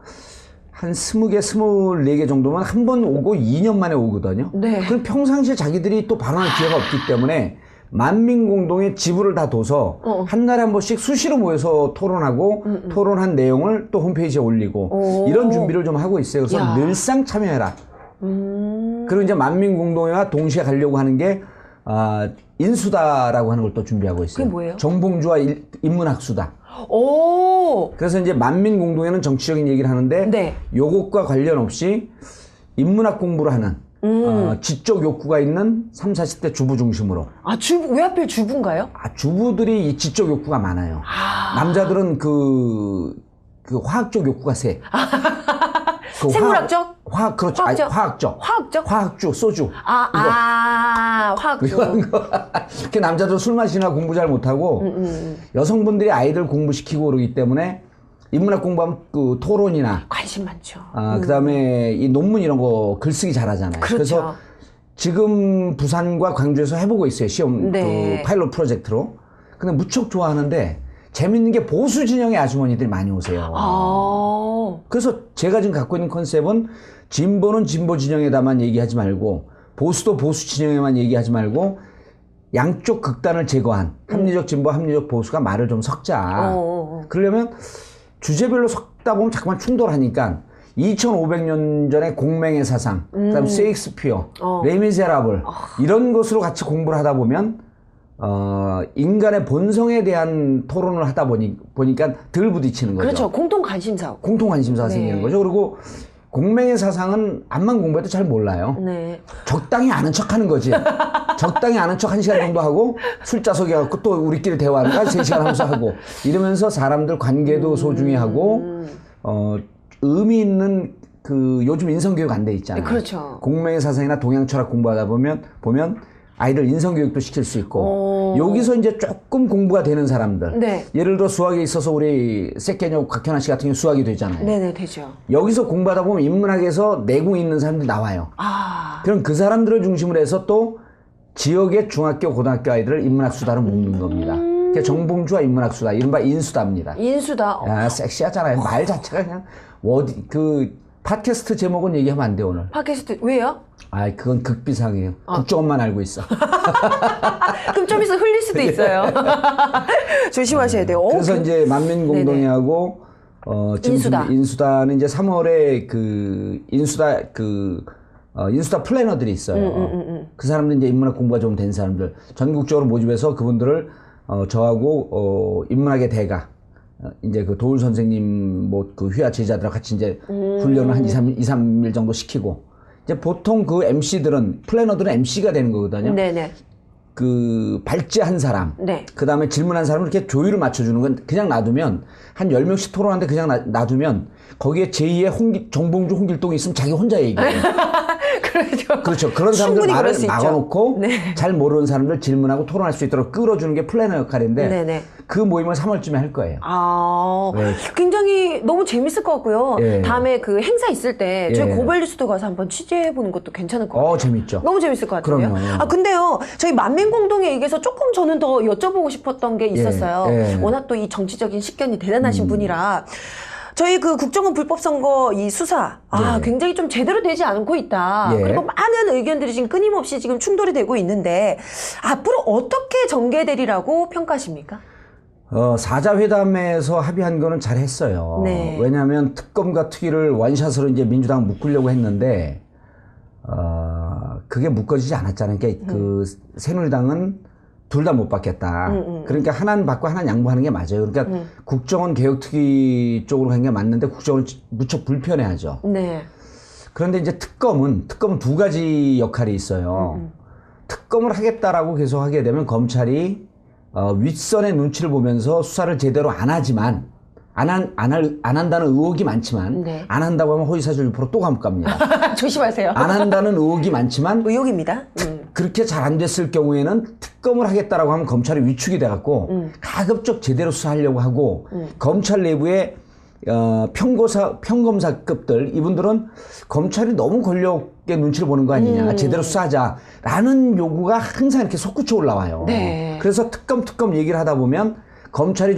Speaker 11: 한 20개, 24개 정도면 한 번 오고 2년 만에 오거든요. 그럼 평상시에 자기들이 또 발언할 기회가 없기 때문에 만민공동의 지부를 다 둬서 한 달에 한 번씩 수시로 모여서 토론하고 토론한 내용을 또 홈페이지에 올리고 이런 준비를 좀 하고 있어요. 그래서 늘상 참여해라. 그리고 이제 만민공동회와 동시에 가려고 하는 게 인수다라고 하는 걸 또 준비하고 있어요.
Speaker 10: 그게 뭐예요?
Speaker 11: 정봉주와 인문학수다. 그래서 이제 만민공동회는 정치적인 얘기를 하는데 요것과 관련 없이 인문학 공부를 하는 지적 욕구가 있는 30, 40대 주부 중심으로.
Speaker 10: 왜 하필 주부인가요?
Speaker 11: 주부들이 이 지적 욕구가 많아요. 남자들은 그 화학적 욕구가 세.
Speaker 10: 생물학적?
Speaker 11: 그렇죠. 화학적. 화학주, 소주.
Speaker 10: 화학주.
Speaker 11: 그 남자들 술 마시나 공부 잘 못하고 여성분들이 아이들 공부시키고 그러기 때문에 인문학 공부하면 그 토론이나
Speaker 10: 관심 많죠.
Speaker 11: 그다음에 이 논문 이런 거 글쓰기 잘하잖아요. 그래서 지금 부산과 광주에서 해보고 있어요. 시험 그 파일럿 프로젝트로. 근데 무척 좋아하는데 재밌는 게 보수 진영의 아주머니들이 많이 오세요. 그래서 제가 지금 갖고 있는 컨셉은 진보는 진보 진영에다만 얘기하지 말고 보수도 보수 진영에만 얘기하지 말고 양쪽 극단을 제거한 합리적 진보, 합리적 보수가 말을 좀 섞자. 그러려면 주제별로 섞다 보면 자꾸만 충돌하니까 2500년 전에 공맹의 사상, 그다음 셰익스피어, 레미제라블 이런 것으로 같이 공부를 하다 보면 인간의 본성에 대한 토론을 하다 보니까 덜 부딪히는 거죠.
Speaker 10: 그렇죠. 공통 관심사.
Speaker 11: 공통 관심사가
Speaker 10: 네.
Speaker 11: 생기는 거죠. 그리고 공맹의 사상은 암만 공부해도 잘 몰라요.
Speaker 10: 네.
Speaker 11: 적당히 아는 척 하는 거지. 적당히 아는 척 1시간 정도 하고 술자 속여갖고 또 우리끼리 대화하는 거 3시간 하면서 하고 이러면서 사람들 관계도 소중히 하고 의미 있는 그 요즘 인성교육 안 돼 있잖아요.
Speaker 10: 그렇죠.
Speaker 11: 공맹의 사상이나 동양 철학 공부하다 보면 아이들 인성교육도 시킬 수 있고 여기서 이제 조금 공부가 되는 사람들
Speaker 10: 네.
Speaker 11: 예를 들어 수학에 있어서 우리 세케뇨 곽현아 씨 같은 경우 수학이 되잖아요.
Speaker 10: 네네 되죠.
Speaker 11: 여기서 공부하다 보면 인문학에서 내공이 있는 사람들이 나와요. 그럼 그 사람들을 중심으로 해서 또 지역의 중학교 고등학교 아이들을 인문학 수다로 묶는 겁니다. 그게 정봉주와 인문학 수다 이른바 인수다입니다.
Speaker 10: 인수다.
Speaker 11: 야, 섹시하잖아요. 말 자체가 그냥 팟캐스트 제목은 얘기하면 안 돼 오늘.
Speaker 10: 팟캐스트 왜요?
Speaker 11: 아, 그건 극비상이에요. 국정원만 알고 있어.
Speaker 10: 그럼 좀 있어 흘릴 수도 있어요. 조심하셔야 돼요.
Speaker 11: 그래서 이제 만민공동회하고
Speaker 10: 인수다.
Speaker 11: 인수다는 이제 3월에 그 인수다 플래너들이 있어요. 그 사람들 이제 인문학 공부가 좀 된 사람들 전국적으로 모집해서 그분들을 저하고 인문학의 대가 이제 그 도울 선생님 뭐 그 휘하 제자들하고 같이 이제 훈련을 한 2, 3일 정도 시키고 이제 보통 그 MC들은 플래너들은 MC가 되는 거거든요.
Speaker 10: 네네.
Speaker 11: 그 발제한 사람,
Speaker 10: 네.
Speaker 11: 그 다음에 질문한 사람을 이렇게 조율을 맞춰주는 건 그냥 놔두면 한 10명씩 토론하는데 그냥 놔두면 거기에 제2의 정봉주 홍길동이 있으면 자기 혼자 얘기해요. 그렇죠. 그런 사람들 말을 막아놓고
Speaker 10: 네.
Speaker 11: 잘 모르는 사람들 질문하고 토론할 수 있도록 끌어주는 게 플래너 역할인데
Speaker 10: 네네.
Speaker 11: 그 모임을 3월쯤에 할 거예요.
Speaker 10: 네. 굉장히 너무 재밌을 것 같고요.
Speaker 11: 예.
Speaker 10: 다음에 그 행사 있을 때 저희
Speaker 11: 예.
Speaker 10: 고발뉴스도 가서 한번 취재해보는 것도 괜찮을 것 같아요.
Speaker 11: 재밌죠.
Speaker 10: 너무 재밌을 것 같아요.
Speaker 11: 그럼요.
Speaker 10: 근데요. 저희 만민공동에 얘기해서 조금 저는 더 여쭤보고 싶었던 게 있었어요.
Speaker 11: 예.
Speaker 10: 워낙 또 이 정치적인 식견이 대단하신 분이라 저희 그 국정원 불법선거 이 수사 굉장히 좀 제대로 되지 않고 있다.
Speaker 11: 예.
Speaker 10: 그리고 많은 의견들이 지금 끊임없이 지금 충돌이 되고 있는데 앞으로 어떻게 전개되리라고 평가하십니까?
Speaker 11: 사자회담에서 합의한 거는 잘 했어요.
Speaker 10: 네.
Speaker 11: 왜냐하면 특검과 특위를 원샷으로 이제 민주당 묶으려고 했는데, 그게 묶어지지 않았잖아요. 그러니까 그 새누리당은 둘 다 못 받겠다. 그러니까 하나는 받고 하나는 양보하는 게 맞아요. 그러니까 국정원 개혁특위 쪽으로 간 게 맞는데 국정원은 무척 불편해하죠.
Speaker 10: 네.
Speaker 11: 그런데 이제 특검은 두 가지 역할이 있어요. 특검을 하겠다라고 계속 하게 되면 검찰이 윗선의 눈치를 보면서 수사를 제대로 안 하지만 안 한다는 의혹이 많지만
Speaker 10: 네.
Speaker 11: 안 한다고 하면 허위사실 유포로 또 감옥 갑니다.
Speaker 10: 조심하세요.
Speaker 11: 안 한다는 의혹이 많지만
Speaker 10: 의혹입니다.
Speaker 11: 그렇게 잘 안 됐을 경우에는 특검을 하겠다라고 하면 검찰이 위축이 돼갖고 가급적 제대로 수사하려고 하고 검찰 내부에 평검사급들 이분들은 검찰이 너무 권력의 눈치를 보는 거 아니냐 제대로 수사하자라는 요구가 항상 이렇게 솟구쳐 올라와요.
Speaker 10: 네.
Speaker 11: 그래서 특검 얘기를 하다 보면 검찰이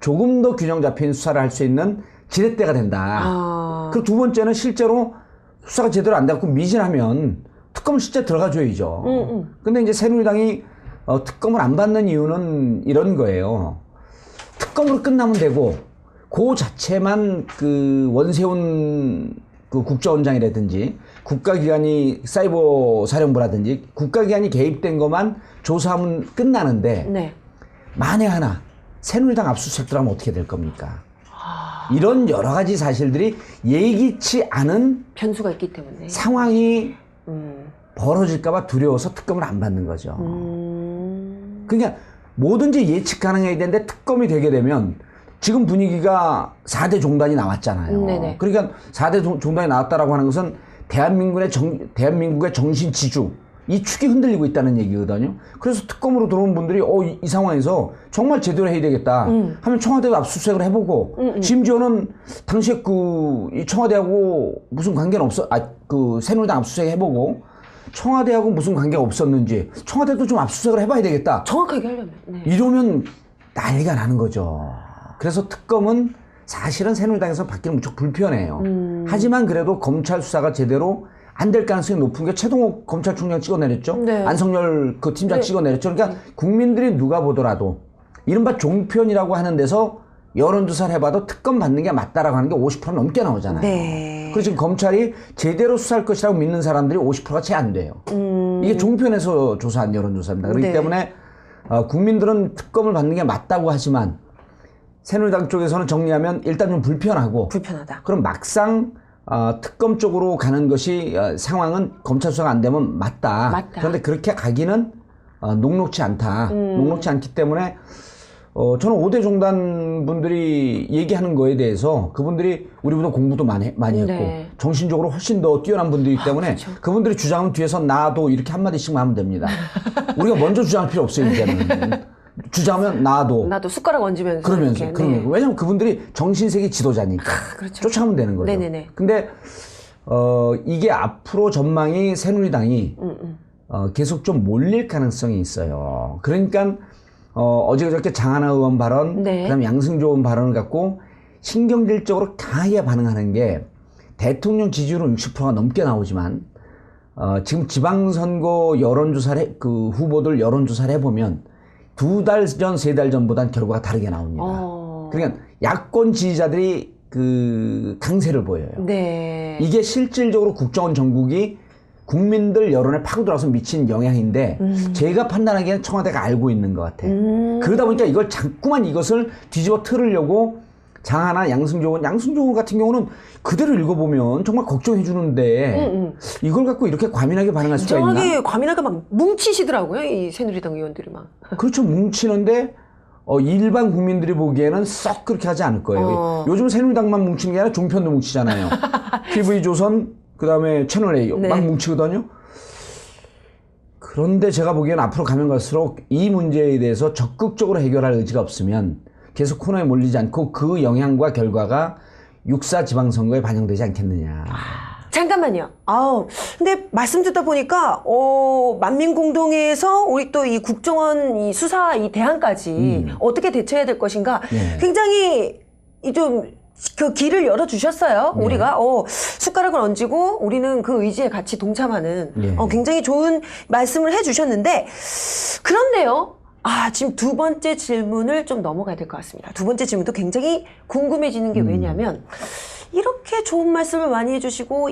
Speaker 11: 조금 더 균형 잡힌 수사를 할 수 있는 지렛대가 된다. 그리고 두 번째는 실제로 수사가 제대로 안 돼갖고 미진하면 특검을 실제 들어가줘야죠. 근데 이제 새누리당이 특검을 안 받는 이유는 이런 거예요. 특검으로 끝나면 되고 그 자체만 그 원세훈 그 국정원장이라든지 국가기관이 사이버 사령부라든지 국가기관이 개입된 것만 조사하면 끝나는데
Speaker 10: 네.
Speaker 11: 만에 하나 새누리당 압수수색 들어가면 어떻게 될 겁니까? 이런 여러 가지 사실들이 예기치 않은
Speaker 10: 변수가 있기 때문에
Speaker 11: 상황이 벌어질까봐 두려워서 특검을 안 받는 거죠. 그러니까 뭐든지 예측 가능해야 되는데 특검이 되게 되면 지금 분위기가 4대 종단이 나왔잖아요.
Speaker 10: 네네.
Speaker 11: 그러니까 4대 종단이 나왔다라고 하는 것은 대한민국의 정신 지주 이 축이 흔들리고 있다는 얘기거든요. 그래서 특검으로 들어온 분들이 이 상황에서 정말 제대로 해야 되겠다 하면 청와대가 압수수색을 해보고 심지어는 당시에 이 청와대하고 무슨 관계는 그 새누리당 압수수색 해보고 청와대하고 무슨 관계가 없었는지 청와대도 좀 압수수색을 해봐야 되겠다.
Speaker 10: 정확하게 하려면. 네.
Speaker 11: 이러면 난리가 나는 거죠. 그래서 특검은 사실은 새누리당에서 받기는 무척 불편해요. 하지만 그래도 검찰 수사가 제대로 안 될 가능성이 높은 게 최동욱 검찰총장 찍어내렸죠.
Speaker 10: 네.
Speaker 11: 안성열 그 팀장
Speaker 10: 네.
Speaker 11: 찍어내렸죠. 그러니까 국민들이 누가 보더라도 이른바 종편이라고 하는 데서 여론조사를 해봐도 특검 받는 게 맞다라고 하는 게 50% 넘게 나오잖아요.
Speaker 10: 네.
Speaker 11: 그래서 지금 검찰이 제대로 수사할 것이라고 믿는 사람들이 50%가 채 안 돼요. 이게 종편에서 조사한 여론조사입니다. 그렇기
Speaker 10: 네.
Speaker 11: 때문에 국민들은 특검을 받는 게 맞다고 하지만 새누리당 쪽에서는 정리하면 일단 좀 불편하고
Speaker 10: 불편하다.
Speaker 11: 그럼 막상 특검 쪽으로 가는 것이 상황은 검찰 수사가 안 되면 맞다. 그런데 그렇게 가기는 녹록치 않다. 녹록치 않기 때문에 저는 5대 종단 분들이 얘기하는 거에 대해서 그분들이 우리보다 공부도 많이 했고
Speaker 10: 네.
Speaker 11: 정신적으로 훨씬 더 뛰어난 분들이기 때문에
Speaker 10: 그렇죠.
Speaker 11: 그분들이 주장은 뒤에서 나도 이렇게 한마디씩만 하면 됩니다. 우리가 먼저 주장할 필요 없어요, 이제는. 주장하면 나도
Speaker 10: 숟가락 얹으면서.
Speaker 11: 그러면서
Speaker 10: 이렇게.
Speaker 11: 그러면 왜냐면 그분들이 정신세계 지도자니까
Speaker 10: 그렇죠.
Speaker 11: 쫓아가면 되는 거죠.
Speaker 10: 네네네.
Speaker 11: 근데 이게 앞으로 전망이 새누리당이 계속 좀 몰릴 가능성이 있어요. 그러니까 어제 그저께 장하나 의원 발언,
Speaker 10: 네.
Speaker 11: 그다음에 양승조 의원 발언을 갖고 신경질적으로 강하게 반응하는 게 대통령 지지율은 60%가 넘게 나오지만 지금 지방선거 여론조사를 그 후보들 여론조사를 해보면 2달 전, 3달 전보단 결과가 다르게 나옵니다. 그러니까 야권 지지자들이 그 강세를 보여요.
Speaker 10: 네.
Speaker 11: 이게 실질적으로 국정원 정국이 국민들 여론에 파고들어서 미친 영향인데 제가 판단하기에는 청와대가 알고 있는 것 같아요. 그러다 보니까 이걸 자꾸만 이것을 뒤집어 틀으려고 장하나 양승조 의원 같은 경우는 그대로 읽어보면 정말 걱정해 주는데 이걸 갖고 이렇게 과민하게 반응할 수가 있나?
Speaker 10: 정확하게 과민하게 막 뭉치시더라고요. 이 새누리당 의원들이 막.
Speaker 11: 그렇죠. 뭉치는데 일반 국민들이 보기에는 썩 그렇게 하지 않을 거예요. 요즘 새누리당만 뭉치는 게 아니라 종편도 뭉치잖아요. TV조선 그다음에 채널A
Speaker 10: 네.
Speaker 11: 막 뭉치거든요. 그런데 제가 보기에는 앞으로 가면 갈수록 이 문제에 대해서 적극적으로 해결할 의지가 없으면 계속 코너에 몰리지 않고 그 영향과 결과가 6.4 지방선거에 반영되지 않겠느냐.
Speaker 10: 잠깐만요. 근데 말씀 듣다 보니까, 만민공동회에서 우리 또 이 국정원 이 수사 이 대안까지 어떻게 대처해야 될 것인가
Speaker 11: 네.
Speaker 10: 굉장히 그 길을 열어주셨어요.
Speaker 11: 네.
Speaker 10: 우리가, 숟가락을 얹고 우리는 그 의지에 같이 동참하는,
Speaker 11: 네.
Speaker 10: 굉장히 좋은 말씀을 해주셨는데, 그런데요. 지금 두 번째 질문을 좀 넘어가야 될 것 같습니다. 두 번째 질문도 굉장히 궁금해지는 게 왜냐면, 이렇게 좋은 말씀을 많이 해주시고,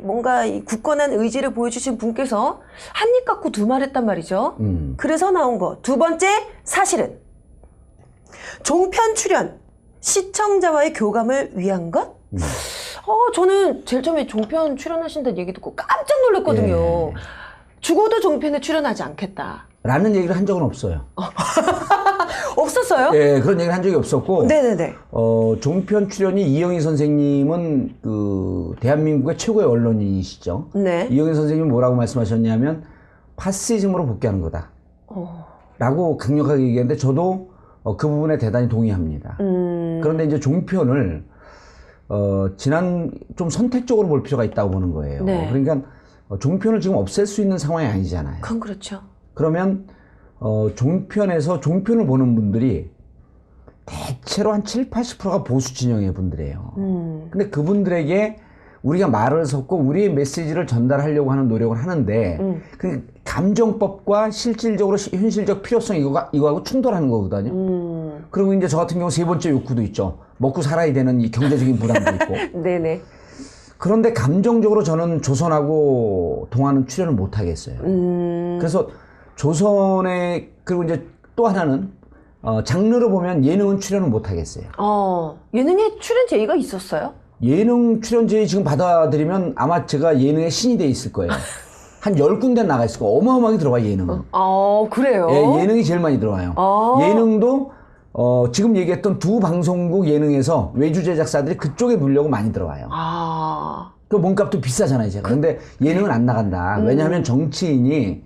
Speaker 10: 뭔가 이 굳건한 의지를 보여주신 분께서 한 입 갖고 두 말 했단 말이죠. 그래서 나온 거. 두 번째 사실은, 종편 출연, 시청자와의 교감을 위한 것? 저는 제일 처음에 종편 출연하신다는 얘기 듣고 깜짝 놀랐거든요.
Speaker 11: 예.
Speaker 10: 죽어도 종편에 출연하지 않겠다.
Speaker 11: 라는 얘기를 한 적은 없어요.
Speaker 10: 없었어요?
Speaker 11: 예, 그런 얘기를 한 적이 없었고.
Speaker 10: 네네네.
Speaker 11: 종편 출연이 이영희 선생님은 대한민국의 최고의 언론인이시죠.
Speaker 10: 네.
Speaker 11: 이영희 선생님은 뭐라고 말씀하셨냐면 파시즘으로 복귀하는 거다. 라고 강력하게 얘기했는데 저도 그 부분에 대단히 동의합니다. 그런데 이제 종편을 지난 좀 선택적으로 볼 필요가 있다고 보는 거예요.
Speaker 10: 네.
Speaker 11: 그러니까 종편을 지금 없앨 수 있는 상황이 아니잖아요.
Speaker 10: 그건 그렇죠.
Speaker 11: 그러면 종편에서 종편을 보는 분들이 대체로 한 7, 80%가 보수 진영의 분들이에요. 근데 그분들에게 우리가 말을 섞고 우리의 메시지를 전달하려고 하는 노력을 하는데 그 감정법과 실질적으로 현실적 필요성 이거하고 충돌하는 거거든요. 그리고 이제 저 같은 경우 세 번째 욕구도 있죠. 먹고 살아야 되는 이 경제적인 부담도 있고.
Speaker 10: 네네.
Speaker 11: 그런데 감정적으로 저는 조선하고 동아는 출연을 못 하겠어요. 그래서 조선에 그리고 이제 또 하나는 장르로 보면 예능은 출연을 못 하겠어요.
Speaker 10: 예능에 출연 제의가 있었어요?
Speaker 11: 예능 출연 제의 지금 받아들이면 아마 제가 예능의 신이 돼 있을 거예요. 한 10군데 나가 있을 거예요. 어마어마하게 들어와요, 예능은.
Speaker 10: 그래요?
Speaker 11: 예, 예능이 제일 많이 들어와요. 예능도 지금 얘기했던 두 방송국 예능에서 외주 제작사들이 그쪽에 누려고 많이 들어와요. 그 몸값도 비싸잖아요, 제가. 근데 예능은 안 나간다. 왜냐하면 정치인이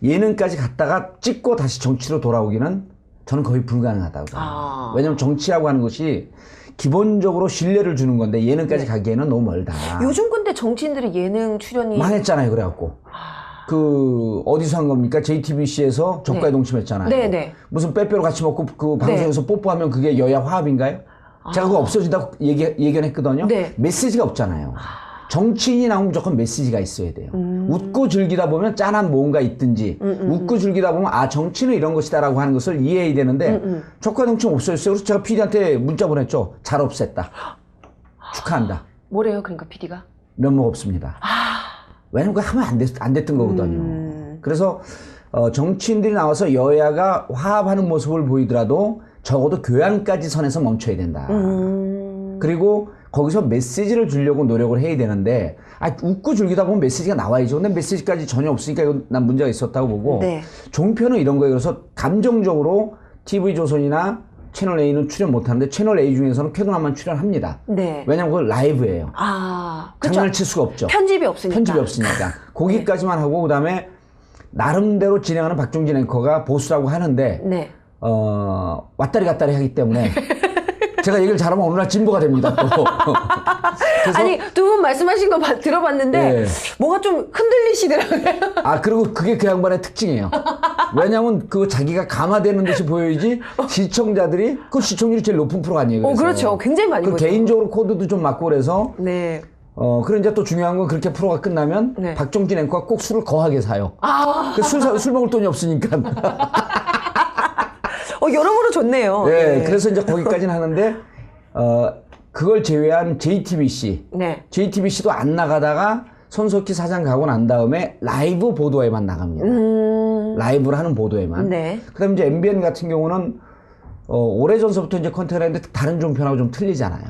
Speaker 11: 예능까지 갔다가 찍고 다시 정치로 돌아오기는 저는 거의 불가능하다고 생각해요. 왜냐하면 정치하고 하는 것이 기본적으로 신뢰를 주는 건데 예능까지 가기에는 너무 멀다.
Speaker 10: 요즘 근데 정치인들의 예능 출연이
Speaker 11: 망했잖아요, 그래갖고. 어디서 한 겁니까? JTBC에서 적과에 동침했잖아요.
Speaker 10: 네네.
Speaker 11: 무슨 빼빼로 같이 먹고 그 방송에서 뽀뽀하면 그게 여야 화합인가요? 제가 그거 없어진다고 예견했거든요.
Speaker 10: 네.
Speaker 11: 메시지가 없잖아요. 정치인이 나오면 무조건 메시지가 있어야 돼요. 웃고 즐기다 보면 짠한 뭔가 있든지 웃고 즐기다 보면 정치는 이런 것이다라고 하는 것을 이해해야 되는데 적과 동침 없어졌어요. 그래서 제가 PD한테 문자 보냈죠. 잘 없앴다. 축하한다.
Speaker 10: 뭐래요, 그러니까 PD가?
Speaker 11: 면목 없습니다. 왜냐면 그거 하면 안 됐던 거거든요. 그래서 정치인들이 나와서 여야가 화합하는 모습을 보이더라도 적어도 교양까지 선에서 멈춰야 된다. 그리고 거기서 메시지를 주려고 노력을 해야 되는데 웃고 즐기다 보면 메시지가 나와야죠. 근데 메시지까지 전혀 없으니까 이건 난 문제가 있었다고 보고
Speaker 10: 네.
Speaker 11: 종편은 이런 거예요. 그래서 감정적으로 TV조선이나 채널A는 출연 못하는데 채널A 중에서는 쾌동함만 출연합니다.
Speaker 10: 네.
Speaker 11: 왜냐면 그건 라이브예요.
Speaker 10: 그쵸.
Speaker 11: 장난을 칠 수가 없죠.
Speaker 10: 편집이 없으니까.
Speaker 11: 거기까지만 하고 그다음에 나름대로 진행하는 박종진 앵커가 보수라고 하는데
Speaker 10: 네.
Speaker 11: 왔다리 갔다리 하기 때문에 제가 얘기를 잘하면 어느 날 진보가 됩니다. 또. 그래서
Speaker 10: 아니 두 분 말씀하신 거 들어봤는데
Speaker 11: 네.
Speaker 10: 뭐가 좀 흔들리시더라고요.
Speaker 11: 그리고 그게 그 양반의 특징이에요. 왜냐하면 그 자기가 감화되는 듯이 보여야지 시청자들이 그 시청률이 제일 높은 프로가 아니에요. 그래서.
Speaker 10: 그렇죠. 굉장히 많이 보죠.
Speaker 11: 개인적으로 코드도 좀 맞고 그래서
Speaker 10: 네.
Speaker 11: 그리고 이제 또 중요한 건 그렇게 프로가 끝나면
Speaker 10: 네.
Speaker 11: 박종진 앵커가 꼭 술을 거하게 사요. 술 먹을 돈이 없으니까.
Speaker 10: 여러모로 좋네요.
Speaker 11: 네, 그래서 이제 거기까지는 하는데 그걸 제외한 JTBC,
Speaker 10: 네.
Speaker 11: JTBC도 안 나가다가 손석희 사장 가고 난 다음에 라이브 보도에만 나갑니다. 라이브를 하는 보도에만.
Speaker 10: 네.
Speaker 11: 그다음에 이제 MBN 같은 경우는 오래전서부터 이제 컨택을 했는데 다른 종편하고 좀 틀리잖아요.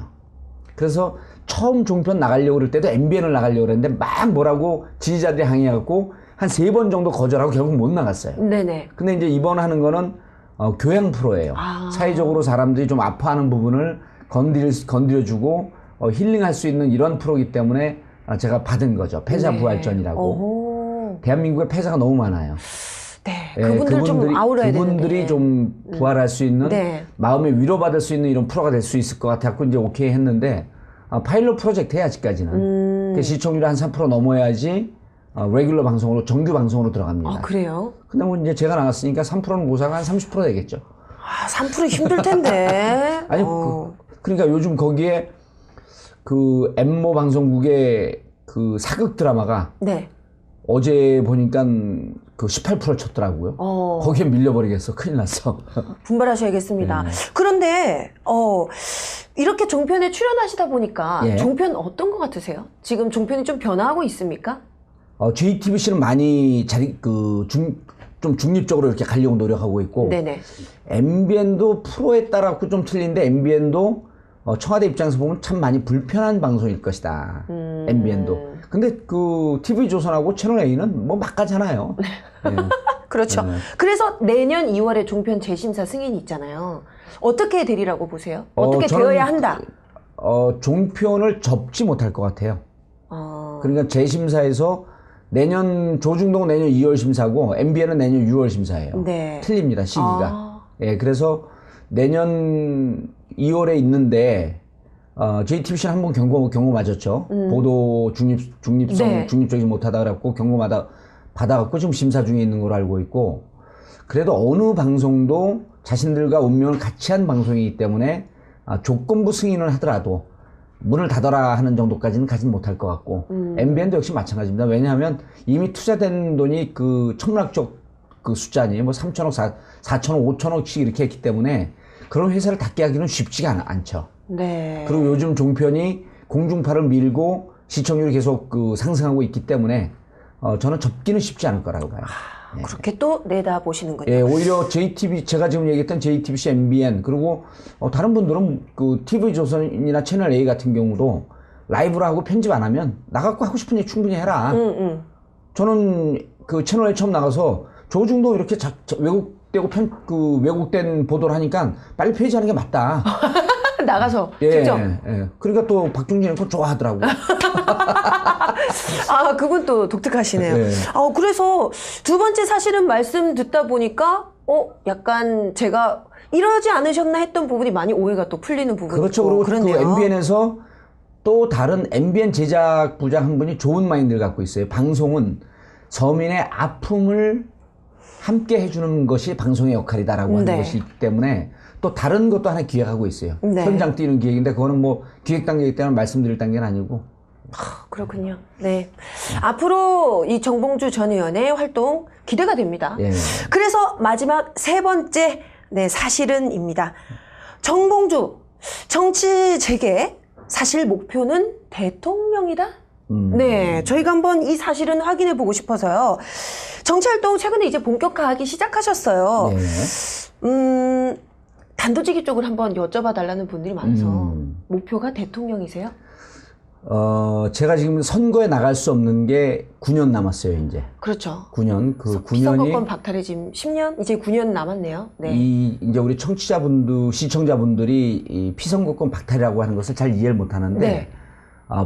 Speaker 11: 그래서 처음 종편 나가려고 그럴 때도 MBN을 나가려고 그랬는데 막 뭐라고 지지자들이 항의해갖고 한 3번 정도 거절하고 결국 못 나갔어요.
Speaker 10: 네네.
Speaker 11: 근데 이제 이번 하는 거는 교양 프로예요. 사회적으로 사람들이 좀 아파하는 부분을 건드려주고 힐링할 수 있는 이런 프로이기 때문에 제가 받은 거죠. 패자 부활전이라고. 대한민국에 패자가 너무 많아요.
Speaker 10: 네, 그분들 좀 아우러야 되는데.
Speaker 11: 그분들이 좀 부활할 수 있는
Speaker 10: 네.
Speaker 11: 마음에 위로받을 수 있는 이런 프로가 될 수 있을 것 같아서 이제 오케이 했는데 파일럿 프로젝트에 아직까지는 시청률이 한 3% 넘어야지 레귤러 방송으로 정규 방송으로 들어갑니다.
Speaker 10: 그래요?
Speaker 11: 근데 뭐 이제 제가 나갔으니까 3%는 보상가 한 30% 되겠죠.
Speaker 10: 3% 힘들 텐데.
Speaker 11: 아니 그러니까 요즘 거기에 그 엠모 방송국의 그 사극 드라마가
Speaker 10: 네.
Speaker 11: 어제 보니까 그 18% 쳤더라고요. 거기에 밀려버리겠어. 큰일 났어.
Speaker 10: 분발하셔야겠습니다. 그런데 이렇게 종편에 출연하시다 보니까 종편 어떤 것 같으세요? 지금 종편이 좀 변화하고 있습니까?
Speaker 11: JTBC는 많이 좀 중립적으로 이렇게 가려고 노력하고 있고,
Speaker 10: 네네.
Speaker 11: MBN도 프로에 따라 좀 틀린데 MBN도 청와대 입장에서 보면 참 많이 불편한 방송일 것이다. MBN도. 근데 그 TV조선하고 채널A는 뭐 막가잖아요. 네.
Speaker 10: 그렇죠. 그래서 내년 2월에 종편 재심사 승인이 있잖아요. 어떻게 되리라고 보세요? 어떻게 되어야 한다?
Speaker 11: 종편을 접지 못할 것 같아요. 그러니까 재심사에서 조중동은 내년 2월 심사고 MBN은 내년 6월 심사예요.
Speaker 10: 네.
Speaker 11: 틀립니다, 시기가. 그래서 내년 2월에 있는데 JTBC는 한번 경고 맞았죠. 보도 중립적이지 못하다 그래갖고 경고 받아갖고 지금 심사 중에 있는 걸로 알고 있고, 그래도 어느 방송도 자신들과 운명을 같이 한 방송이기 때문에 조건부 승인을 하더라도 문을 닫아라 하는 정도까지는 가진 못할 것 같고, MBN도 역시 마찬가지입니다. 왜냐하면 이미 투자된 돈이 그 천문학적 그 숫자 아니에요. 뭐 3천억, 4천억, 5천억씩 이렇게 했기 때문에 그런 회사를 닫게 하기는 쉽지가 않죠.
Speaker 10: 네.
Speaker 11: 그리고 요즘 종편이 공중파를 밀고 시청률이 계속 상승하고 있기 때문에 저는 접기는 쉽지 않을 거라고 봐요.
Speaker 10: 그렇게 또 내다보시는군요.
Speaker 11: 오히려 제가 지금 얘기했던 JTBC, MBN, 그리고 다른 분들은 그 TV조선이나 채널A 같은 경우도 라이브로 하고 편집 안 하면 나가고 하고 싶은 얘기 충분히 해라. 저는 그 채널A 처음 나가서 조중동 이렇게 왜곡된 보도를 하니까 빨리 폐지하는 게 맞다.
Speaker 10: 나가서 직접.
Speaker 11: 그러니까 또 박종진은 그거 좋아하더라고요.
Speaker 10: 그분 또 독특하시네요. 그래서 두 번째 사실은 말씀 듣다 보니까 약간 제가 이러지 않으셨나 했던 부분이 많이 오해가 또 풀리는 부분이
Speaker 11: 그렇죠. 그리고 그 MBN에서 또 다른 MBN 제작 부장 한 분이 좋은 마인드를 갖고 있어요. 방송은 서민의 아픔을 함께 해주는 것이 방송의 역할이다라고 하는 것이 있기 때문에 또 다른 것도 하나 기획하고 있어요. 현장 뛰는 기획인데 그거는 뭐 기획 단계 때문에 말씀드릴 단계는 아니고.
Speaker 10: 그렇군요. 네. 앞으로 이 정봉주 전 의원의 활동 기대가 됩니다. 그래서 마지막 세 번째 사실은입니다. 정봉주 정치 재개 사실 목표는 대통령이다? 네, 저희가 한번 이 사실은 확인해 보고 싶어서요. 정치활동 최근에 이제 본격화하기 시작하셨어요.
Speaker 11: 네.
Speaker 10: 단도직입 쪽으로 한번 여쭤봐 달라는 분들이 많아서 목표가 대통령이세요?
Speaker 11: 제가 지금 선거에 나갈 수 없는 게 9년 남았어요, 이제.
Speaker 10: 그렇죠.
Speaker 11: 9년. 그 9년이.
Speaker 10: 선거권 박탈에 지금 10년? 이제 9년 남았네요. 네.
Speaker 11: 이제 우리 시청자분들이 이 피선거권 박탈이라고 하는 것을 잘 이해를 못 하는데,
Speaker 10: 네.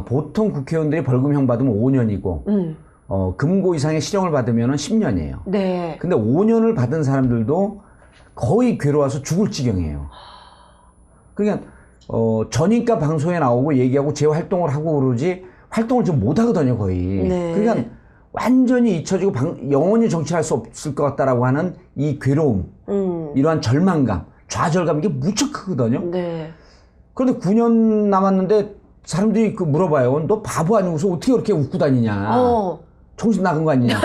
Speaker 11: 보통 국회의원들이 벌금형 받으면 5년이고, 금고 이상의 실형을 받으면 10년이에요.
Speaker 10: 네.
Speaker 11: 근데 5년을 받은 사람들도 거의 괴로워서 죽을 지경이에요. 그러니까, 전인가 방송에 나오고 얘기하고 제 활동을 하고 그러지 활동을 좀 못하거든요, 거의.
Speaker 10: 네.
Speaker 11: 그러니까 완전히 잊혀지고 영원히 정치할 수 없을 것 같다라고 하는 이 괴로움, 이러한 절망감, 좌절감, 이게 무척 크거든요.
Speaker 10: 네.
Speaker 11: 그런데 9년 남았는데 사람들이 물어봐요. 너 바보 아니고서 어떻게 그렇게 웃고 다니냐. 정신 나간 거 아니냐.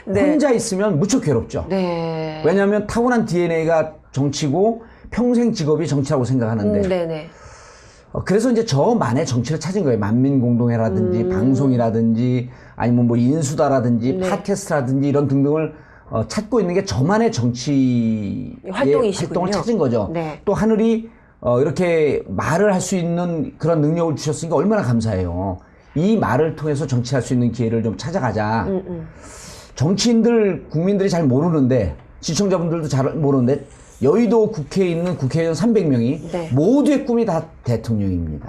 Speaker 11: 근데
Speaker 10: 네.
Speaker 11: 혼자 있으면 무척 괴롭죠.
Speaker 10: 네.
Speaker 11: 왜냐하면 타고난 DNA가 정치고 평생 직업이 정치라고 생각하는데.
Speaker 10: 네네.
Speaker 11: 그래서 이제 저만의 정치를 찾은 거예요. 만민공동회라든지 방송이라든지 아니면 뭐 인수다라든지
Speaker 10: 네.
Speaker 11: 팟캐스트라든지 이런 등등을 찾고 있는 게 저만의 정치의
Speaker 10: 활동이시군요.
Speaker 11: 활동을 찾은 거죠.
Speaker 10: 네.
Speaker 11: 또 하늘이 이렇게 말을 할 수 있는 그런 능력을 주셨으니까 얼마나 감사해요. 이 말을 통해서 정치할 수 있는 기회를 좀 찾아가자. 정치인들, 국민들이 잘 모르는데 시청자분들도 잘 모르는데 여의도 국회에 있는 국회의원 300명이
Speaker 10: 네.
Speaker 11: 모두의 꿈이 다 대통령입니다.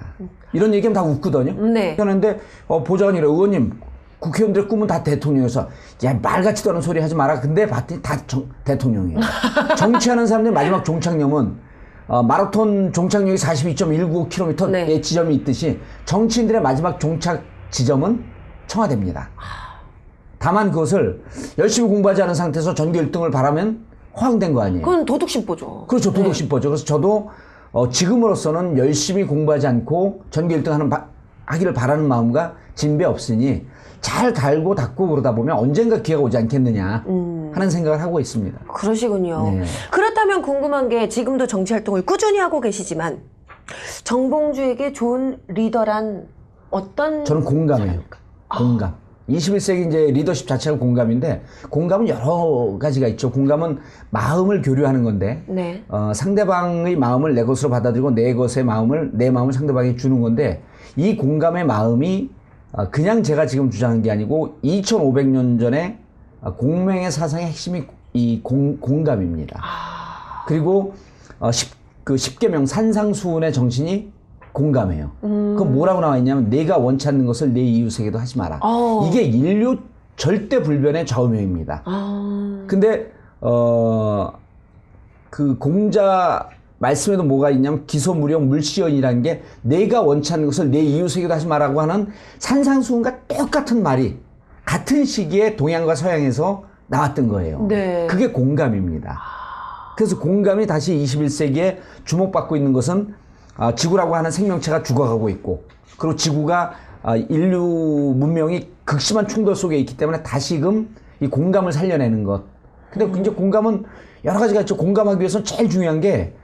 Speaker 11: 이런 얘기하면 다 웃거든요.
Speaker 10: 네.
Speaker 11: 그런데 보좌관이래, 의원님 국회의원들의 꿈은 다 대통령이어서 야 말 같지도 않은 소리 하지 마라. 근데 봤더니 다 대통령이에요. 정치하는 사람들의 마지막 종착역은 마라톤 종착역이 42.195km의
Speaker 10: 네.
Speaker 11: 지점이 있듯이 정치인들의 마지막 종착 지점은 청와대입니다. 다만 그것을 열심히 공부하지 않은 상태에서 전교 1등을 바라면 허황된 거 아니에요.
Speaker 10: 그건 도둑심보죠.
Speaker 11: 그렇죠. 도둑심보죠. 그래서 저도 지금으로서는 열심히 공부하지 않고 전교 1등 하기를 바라는 마음과 진배 없으니 잘 갈고 닦고 그러다 보면 언젠가 기회가 오지 않겠느냐 하는 생각을 하고 있습니다.
Speaker 10: 그러시군요.
Speaker 11: 네.
Speaker 10: 그렇다면 궁금한 게 지금도 정치활동을 꾸준히 하고 계시지만 정봉주에게 좋은 리더란 어떤
Speaker 11: 저는 공감해요. 공감. 21세기 이제 리더십 자체가 공감인데 공감은 여러 가지가 있죠. 공감은 마음을 교류하는 건데
Speaker 10: 네.
Speaker 11: 상대방의 마음을 내 것으로 받아들이고 내 마음을 상대방에게 주는 건데 이 공감의 마음이 그냥 제가 지금 주장한 게 아니고 2500년 전에 공명의 사상의 핵심이 이 공감입니다. 그리고 10계명 산상수훈의 정신이 공감해요. 그건 뭐라고 나와 있냐면 내가 원치 않는 것을 내 이웃에게도 하지 마라. 이게 인류 절대 불변의 좌우명입니다. 근데 그 공자 말씀에도 뭐가 있냐면 기소무령 물시연이라는 게 내가 원치 않는 것을 내 이웃에게도 하지 마라고 하는 산상수훈과 똑같은 말이 같은 시기에 동양과 서양에서 나왔던 거예요.
Speaker 10: 네.
Speaker 11: 그게 공감입니다. 그래서 공감이 다시 21세기에 주목받고 있는 것은 지구라고 하는 생명체가 죽어가고 있고 그리고 지구가 인류 문명이 극심한 충돌 속에 있기 때문에 다시금 이 공감을 살려내는 것. 근데 이제 공감은 여러 가지가 있죠. 공감하기 위해서는 제일 중요한 게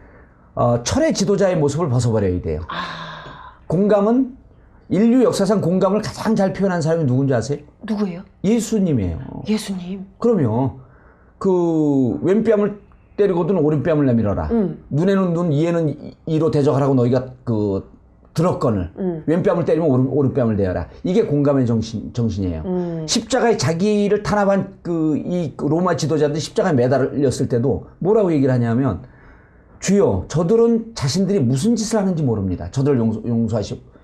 Speaker 11: 철의 지도자의 모습을 벗어버려야 돼요. 공감은 인류 역사상 공감을 가장 잘 표현한 사람이 누군지 아세요?
Speaker 10: 누구예요?
Speaker 11: 예수님이에요.
Speaker 10: 예수님.
Speaker 11: 그럼요. 그 왼뺨을 때리고든 오른뺨을 내밀어라. 눈에는 눈, 이에는 이로 대적하라고 너희가 들었거늘. 왼뺨을 때리면 오른뺨을 대어라. 이게 공감의 정신이에요. 십자가에 자기를 탄압한 이 로마 지도자들이 십자가에 매달렸을 때도 뭐라고 얘기를 하냐면 주여 저들은 자신들이 무슨 짓을 하는지 모릅니다. 저들을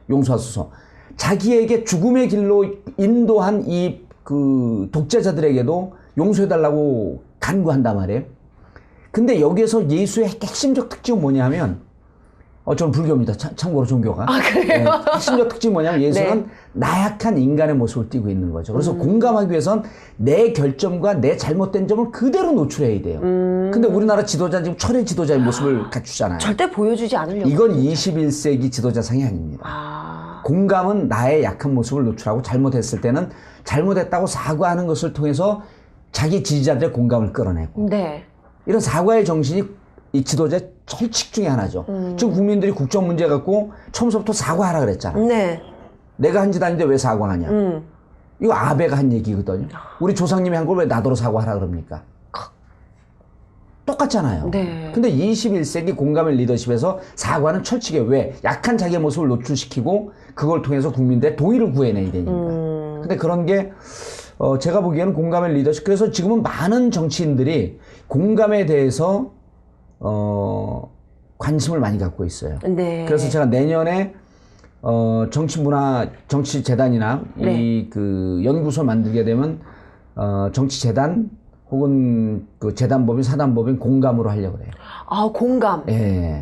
Speaker 11: 용서하소서. 자기에게 죽음의 길로 인도한 이 독재자들에게도 용서해달라고 간구한단 말이에요. 근데 여기에서 예수의 핵심적 특징은 뭐냐면 저는 불교입니다. 참고로 종교가.
Speaker 10: 그래요?
Speaker 11: 네, 핵심적 특징이 뭐냐면 예수는
Speaker 10: 네.
Speaker 11: 나약한 인간의 모습을 띠고 있는 거죠. 그래서 공감하기 위해선 내 결점과 내 잘못된 점을 그대로 노출해야 돼요. 근데 우리나라 지도자는 지금 철의 지도자의 모습을 갖추잖아요.
Speaker 10: 절대 보여주지 않으려고.
Speaker 11: 이건 21세기 지도자상이 아닙니다. 공감은 나의 약한 모습을 노출하고 잘못했을 때는 잘못했다고 사과하는 것을 통해서 자기 지지자들의 공감을 끌어내고
Speaker 10: 네.
Speaker 11: 이런 사과의 정신이 이 지도자의 철칙 중에 하나죠. 지금 국민들이 국정 문제 갖고 처음부터 사과하라 그랬잖아요.
Speaker 10: 네.
Speaker 11: 내가 한 짓 아닌데 왜 사과하냐. 이거 아베가 한 얘기거든요. 우리 조상님이 한 걸 왜 나더러 사과하라 그럽니까? 똑같잖아요.
Speaker 10: 네.
Speaker 11: 근데 21세기 공감의 리더십에서 사과는 철칙에 왜? 약한 자기의 모습을 노출시키고 그걸 통해서 국민들의 동의를 구해내야 되니까. 근데 그런 게 제가 보기에는 공감의 리더십. 그래서 지금은 많은 정치인들이 공감에 대해서 관심을 많이 갖고 있어요.
Speaker 10: 네.
Speaker 11: 그래서 제가 내년에 정치재단이나
Speaker 10: 네.
Speaker 11: 이 그 연구소 만들게 되면 정치재단 혹은 그 재단법인 사단법인 공감으로 하려고 그래요.
Speaker 10: 아, 공감.
Speaker 11: 예.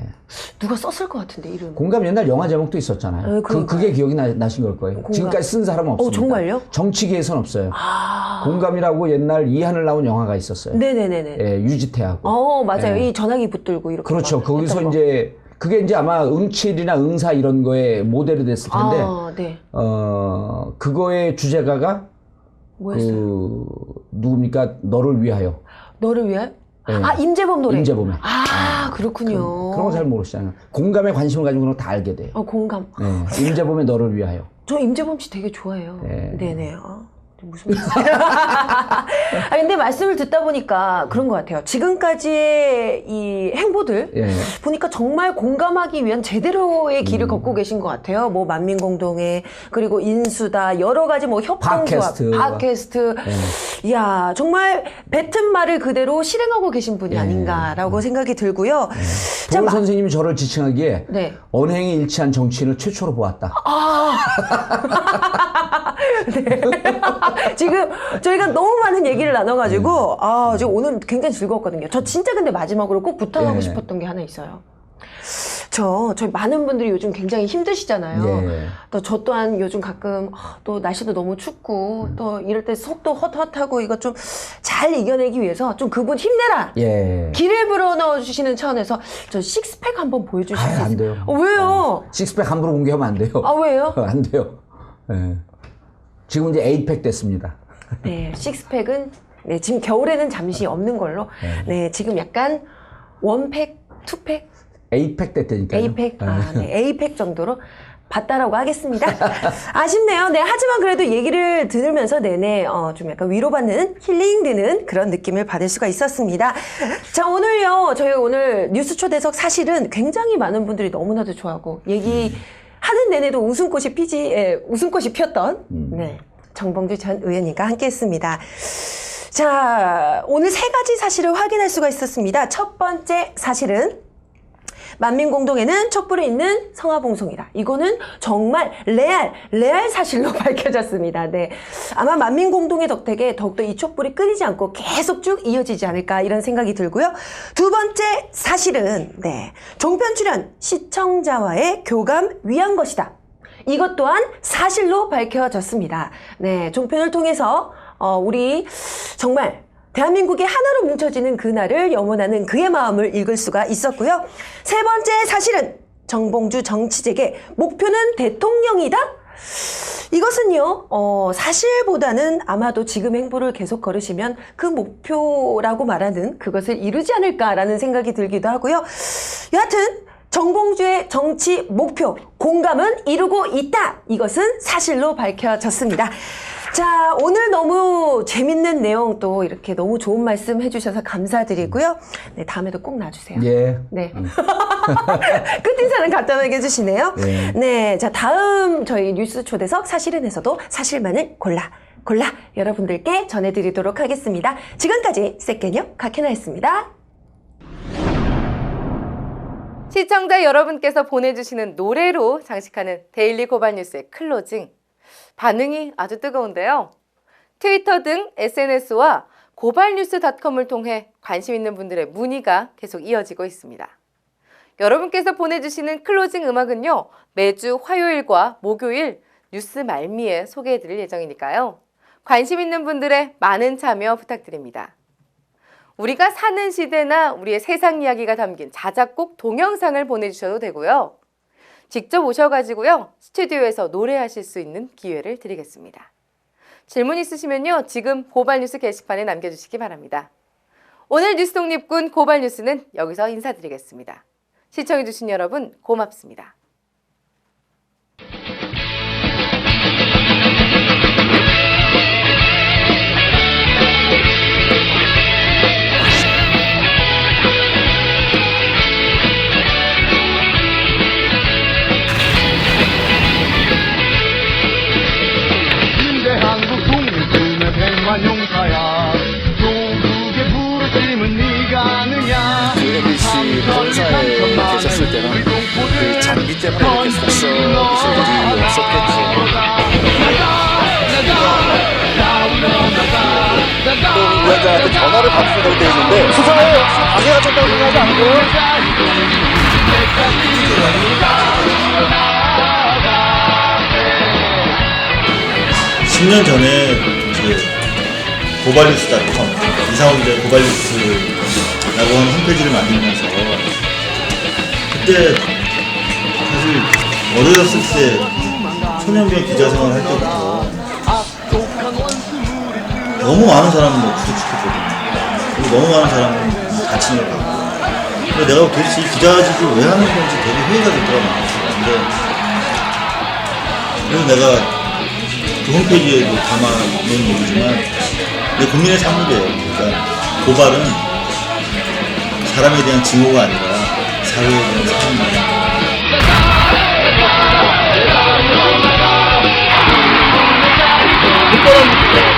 Speaker 10: 누가 썼을 것 같은데 이름.
Speaker 11: 공감 옛날 영화 제목도 있었잖아요. 그게 기억이 나신 걸 거예요.
Speaker 10: 공감.
Speaker 11: 지금까지 쓴 사람은 없습니다.
Speaker 10: 정말요?
Speaker 11: 정치계에선 없어요. 공감이라고 옛날 이한을 나온 영화가 있었어요.
Speaker 10: 네네네네.
Speaker 11: 예, 유지태하고.
Speaker 10: 맞아요.
Speaker 11: 예.
Speaker 10: 이 전화기 붙들고 이렇게.
Speaker 11: 그렇죠.
Speaker 10: 막
Speaker 11: 거기서
Speaker 10: 했던 거.
Speaker 11: 이제 그게 이제 아마 응칠이나 응사 이런 거에 모델이 됐을 텐데,
Speaker 10: 네.
Speaker 11: 그거의 주제가가
Speaker 10: 뭐였어요?
Speaker 11: 누굽니까? 너를 위하여.
Speaker 10: 너를 위하여?
Speaker 11: 네.
Speaker 10: 임재범 노래.
Speaker 11: 임재범의.
Speaker 10: 그렇군요.
Speaker 11: 그런 거 잘 모르시잖아요. 공감에 관심을 가지고 그런 거 다 알게 돼요.
Speaker 10: 공감.
Speaker 11: 네. 임재범의 너를 위하여.
Speaker 10: 저 임재범 씨 되게 좋아해요.
Speaker 11: 네.
Speaker 10: 네네. 무슨 근데 말씀을 듣다 보니까 그런 것 같아요. 지금까지의 이 행보들 보니까 정말 공감하기 위한 제대로의 길을 걷고 계신 것 같아요. 뭐 만민공동회 그리고 인수다 여러 가지 뭐 협동조합, 팟캐스트. 이야 정말 뱉은 말을 그대로 실행하고 계신 분이 아닌가라고 생각이 들고요.
Speaker 11: 도울 선생님이 저를 지칭하기에 언행이 일치한 정치인을 최초로 보았다.
Speaker 10: 네. 지금 저희가 너무 많은 얘기를 나눠가지고 지금 오늘 굉장히 즐거웠거든요. 저 진짜 근데 마지막으로 꼭 부탁하고 싶었던 게 하나 있어요. 저희 많은 분들이 요즘 굉장히 힘드시잖아요. 또 저 또한 요즘 가끔 또 날씨도 너무 춥고 또 이럴 때 속도 헛헛하고 이거 좀 잘 이겨내기 위해서 좀 그분 힘내라. 길을 불어넣어 주시는 차원에서 저 식스팩 한번 보여주실 수 있어요?
Speaker 11: 안 돼요.
Speaker 10: 왜요?
Speaker 11: 식스팩 함부로 공개하면 안 돼요.
Speaker 10: 왜요?
Speaker 11: 안 돼요. 지금 이제 8팩 됐습니다.
Speaker 10: 네, 식스팩은 지금 겨울에는 잠시 없는 걸로. 네, 지금 약간 1팩, 2팩?
Speaker 11: 8팩 됐다니까요.
Speaker 10: 8팩? A팩 정도로 봤다라고 하겠습니다. 아쉽네요. 네, 하지만 그래도 얘기를 들으면서 내내 좀 약간 위로받는 힐링되는 그런 느낌을 받을 수가 있었습니다. 자, 오늘요. 저희 오늘 뉴스 초대석 사실은 굉장히 많은 분들이 너무나도 좋아하고 얘기하는 내내도 웃음꽃이 피었던 정봉주 전 의원님과 함께했습니다. 자, 오늘 3가지 사실을 확인할 수가 있었습니다. 첫 번째 사실은 만민공동회는 촛불에 있는 성화봉송이다. 이거는 정말 레알 사실로 밝혀졌습니다. 네, 아마 만민공동회 덕택에 더욱더 이 촛불이 끊이지 않고 계속 쭉 이어지지 않을까 이런 생각이 들고요. 두 번째 사실은 종편 출연 시청자와의 교감 위한 것이다. 이것 또한 사실로 밝혀졌습니다. 네, 종편을 통해서 우리 정말 대한민국이 하나로 뭉쳐지는 그날을 염원하는 그의 마음을 읽을 수가 있었고요. 세 번째 사실은 정봉주 정치재계 목표는 대통령이다? 이것은요, 사실보다는 아마도 지금 행보를 계속 걸으시면 그 목표라고 말하는 그것을 이루지 않을까라는 생각이 들기도 하고요. 여하튼 정봉주의 정치 목표, 공감은 이루고 있다. 이것은 사실로 밝혀졌습니다. 자, 오늘 너무 재밌는 내용 또 이렇게 너무 좋은 말씀 해주셔서 감사드리고요. 네, 다음에도 꼭 나와주세요. 네. 끝인사는 간단하게 해주시네요. 네, 자, 다음 저희 뉴스 초대석 사실은에서도 사실만을 골라 여러분들께 전해드리도록 하겠습니다. 지금까지 세케녀 카케나였습니다.
Speaker 5: 시청자 여러분께서 보내주시는 노래로 장식하는 데일리 고발뉴스의 클로징. 반응이 아주 뜨거운데요. 트위터 등 SNS와 고발뉴스.com을 통해 관심 있는 분들의 문의가 계속 이어지고 있습니다. 여러분께서 보내주시는 클로징 음악은요, 매주 화요일과 목요일 뉴스 말미에 소개해드릴 예정이니까요. 관심 있는 분들의 많은 참여 부탁드립니다. 우리가 사는 시대나 우리의 세상 이야기가 담긴 자작곡 동영상을 보내주셔도 되고요. 직접 오셔가지고요, 스튜디오에서 노래하실 수 있는 기회를 드리겠습니다. 질문 있으시면요, 지금 고발뉴스 게시판에 남겨주시기 바랍니다. 오늘 뉴스 독립군 고발뉴스는 여기서 인사드리겠습니다. 시청해주신 여러분 고맙습니다.
Speaker 3: 대통령한테 전화를 받을 수 있도록 되어 있는데 수사에 역시 방해가 됐다고 생각하지 않고요. 10년 전에 고발뉴스.com 이상호 기자의 고발뉴스라고 하는 홈페이지를 만들면서 그때 사실 어렸을 때 초년병 기자 생활을 할 때부터 너무 많은 사람을 구속시켰거든요. 그리고 너무 많은 사람을 다치는 걸 봤고. 근데 내가 도대체 이 기자직을 왜 하는 건지 되게 회의가 됐더라고요. 그래서 내가 그 홈페이지에도 담아놓은 얘기지만 내 국민의 산물이에요. 그러니까 고발은 사람에 대한 증오가 아니라 사회에 대한 사랑입니다. 특별한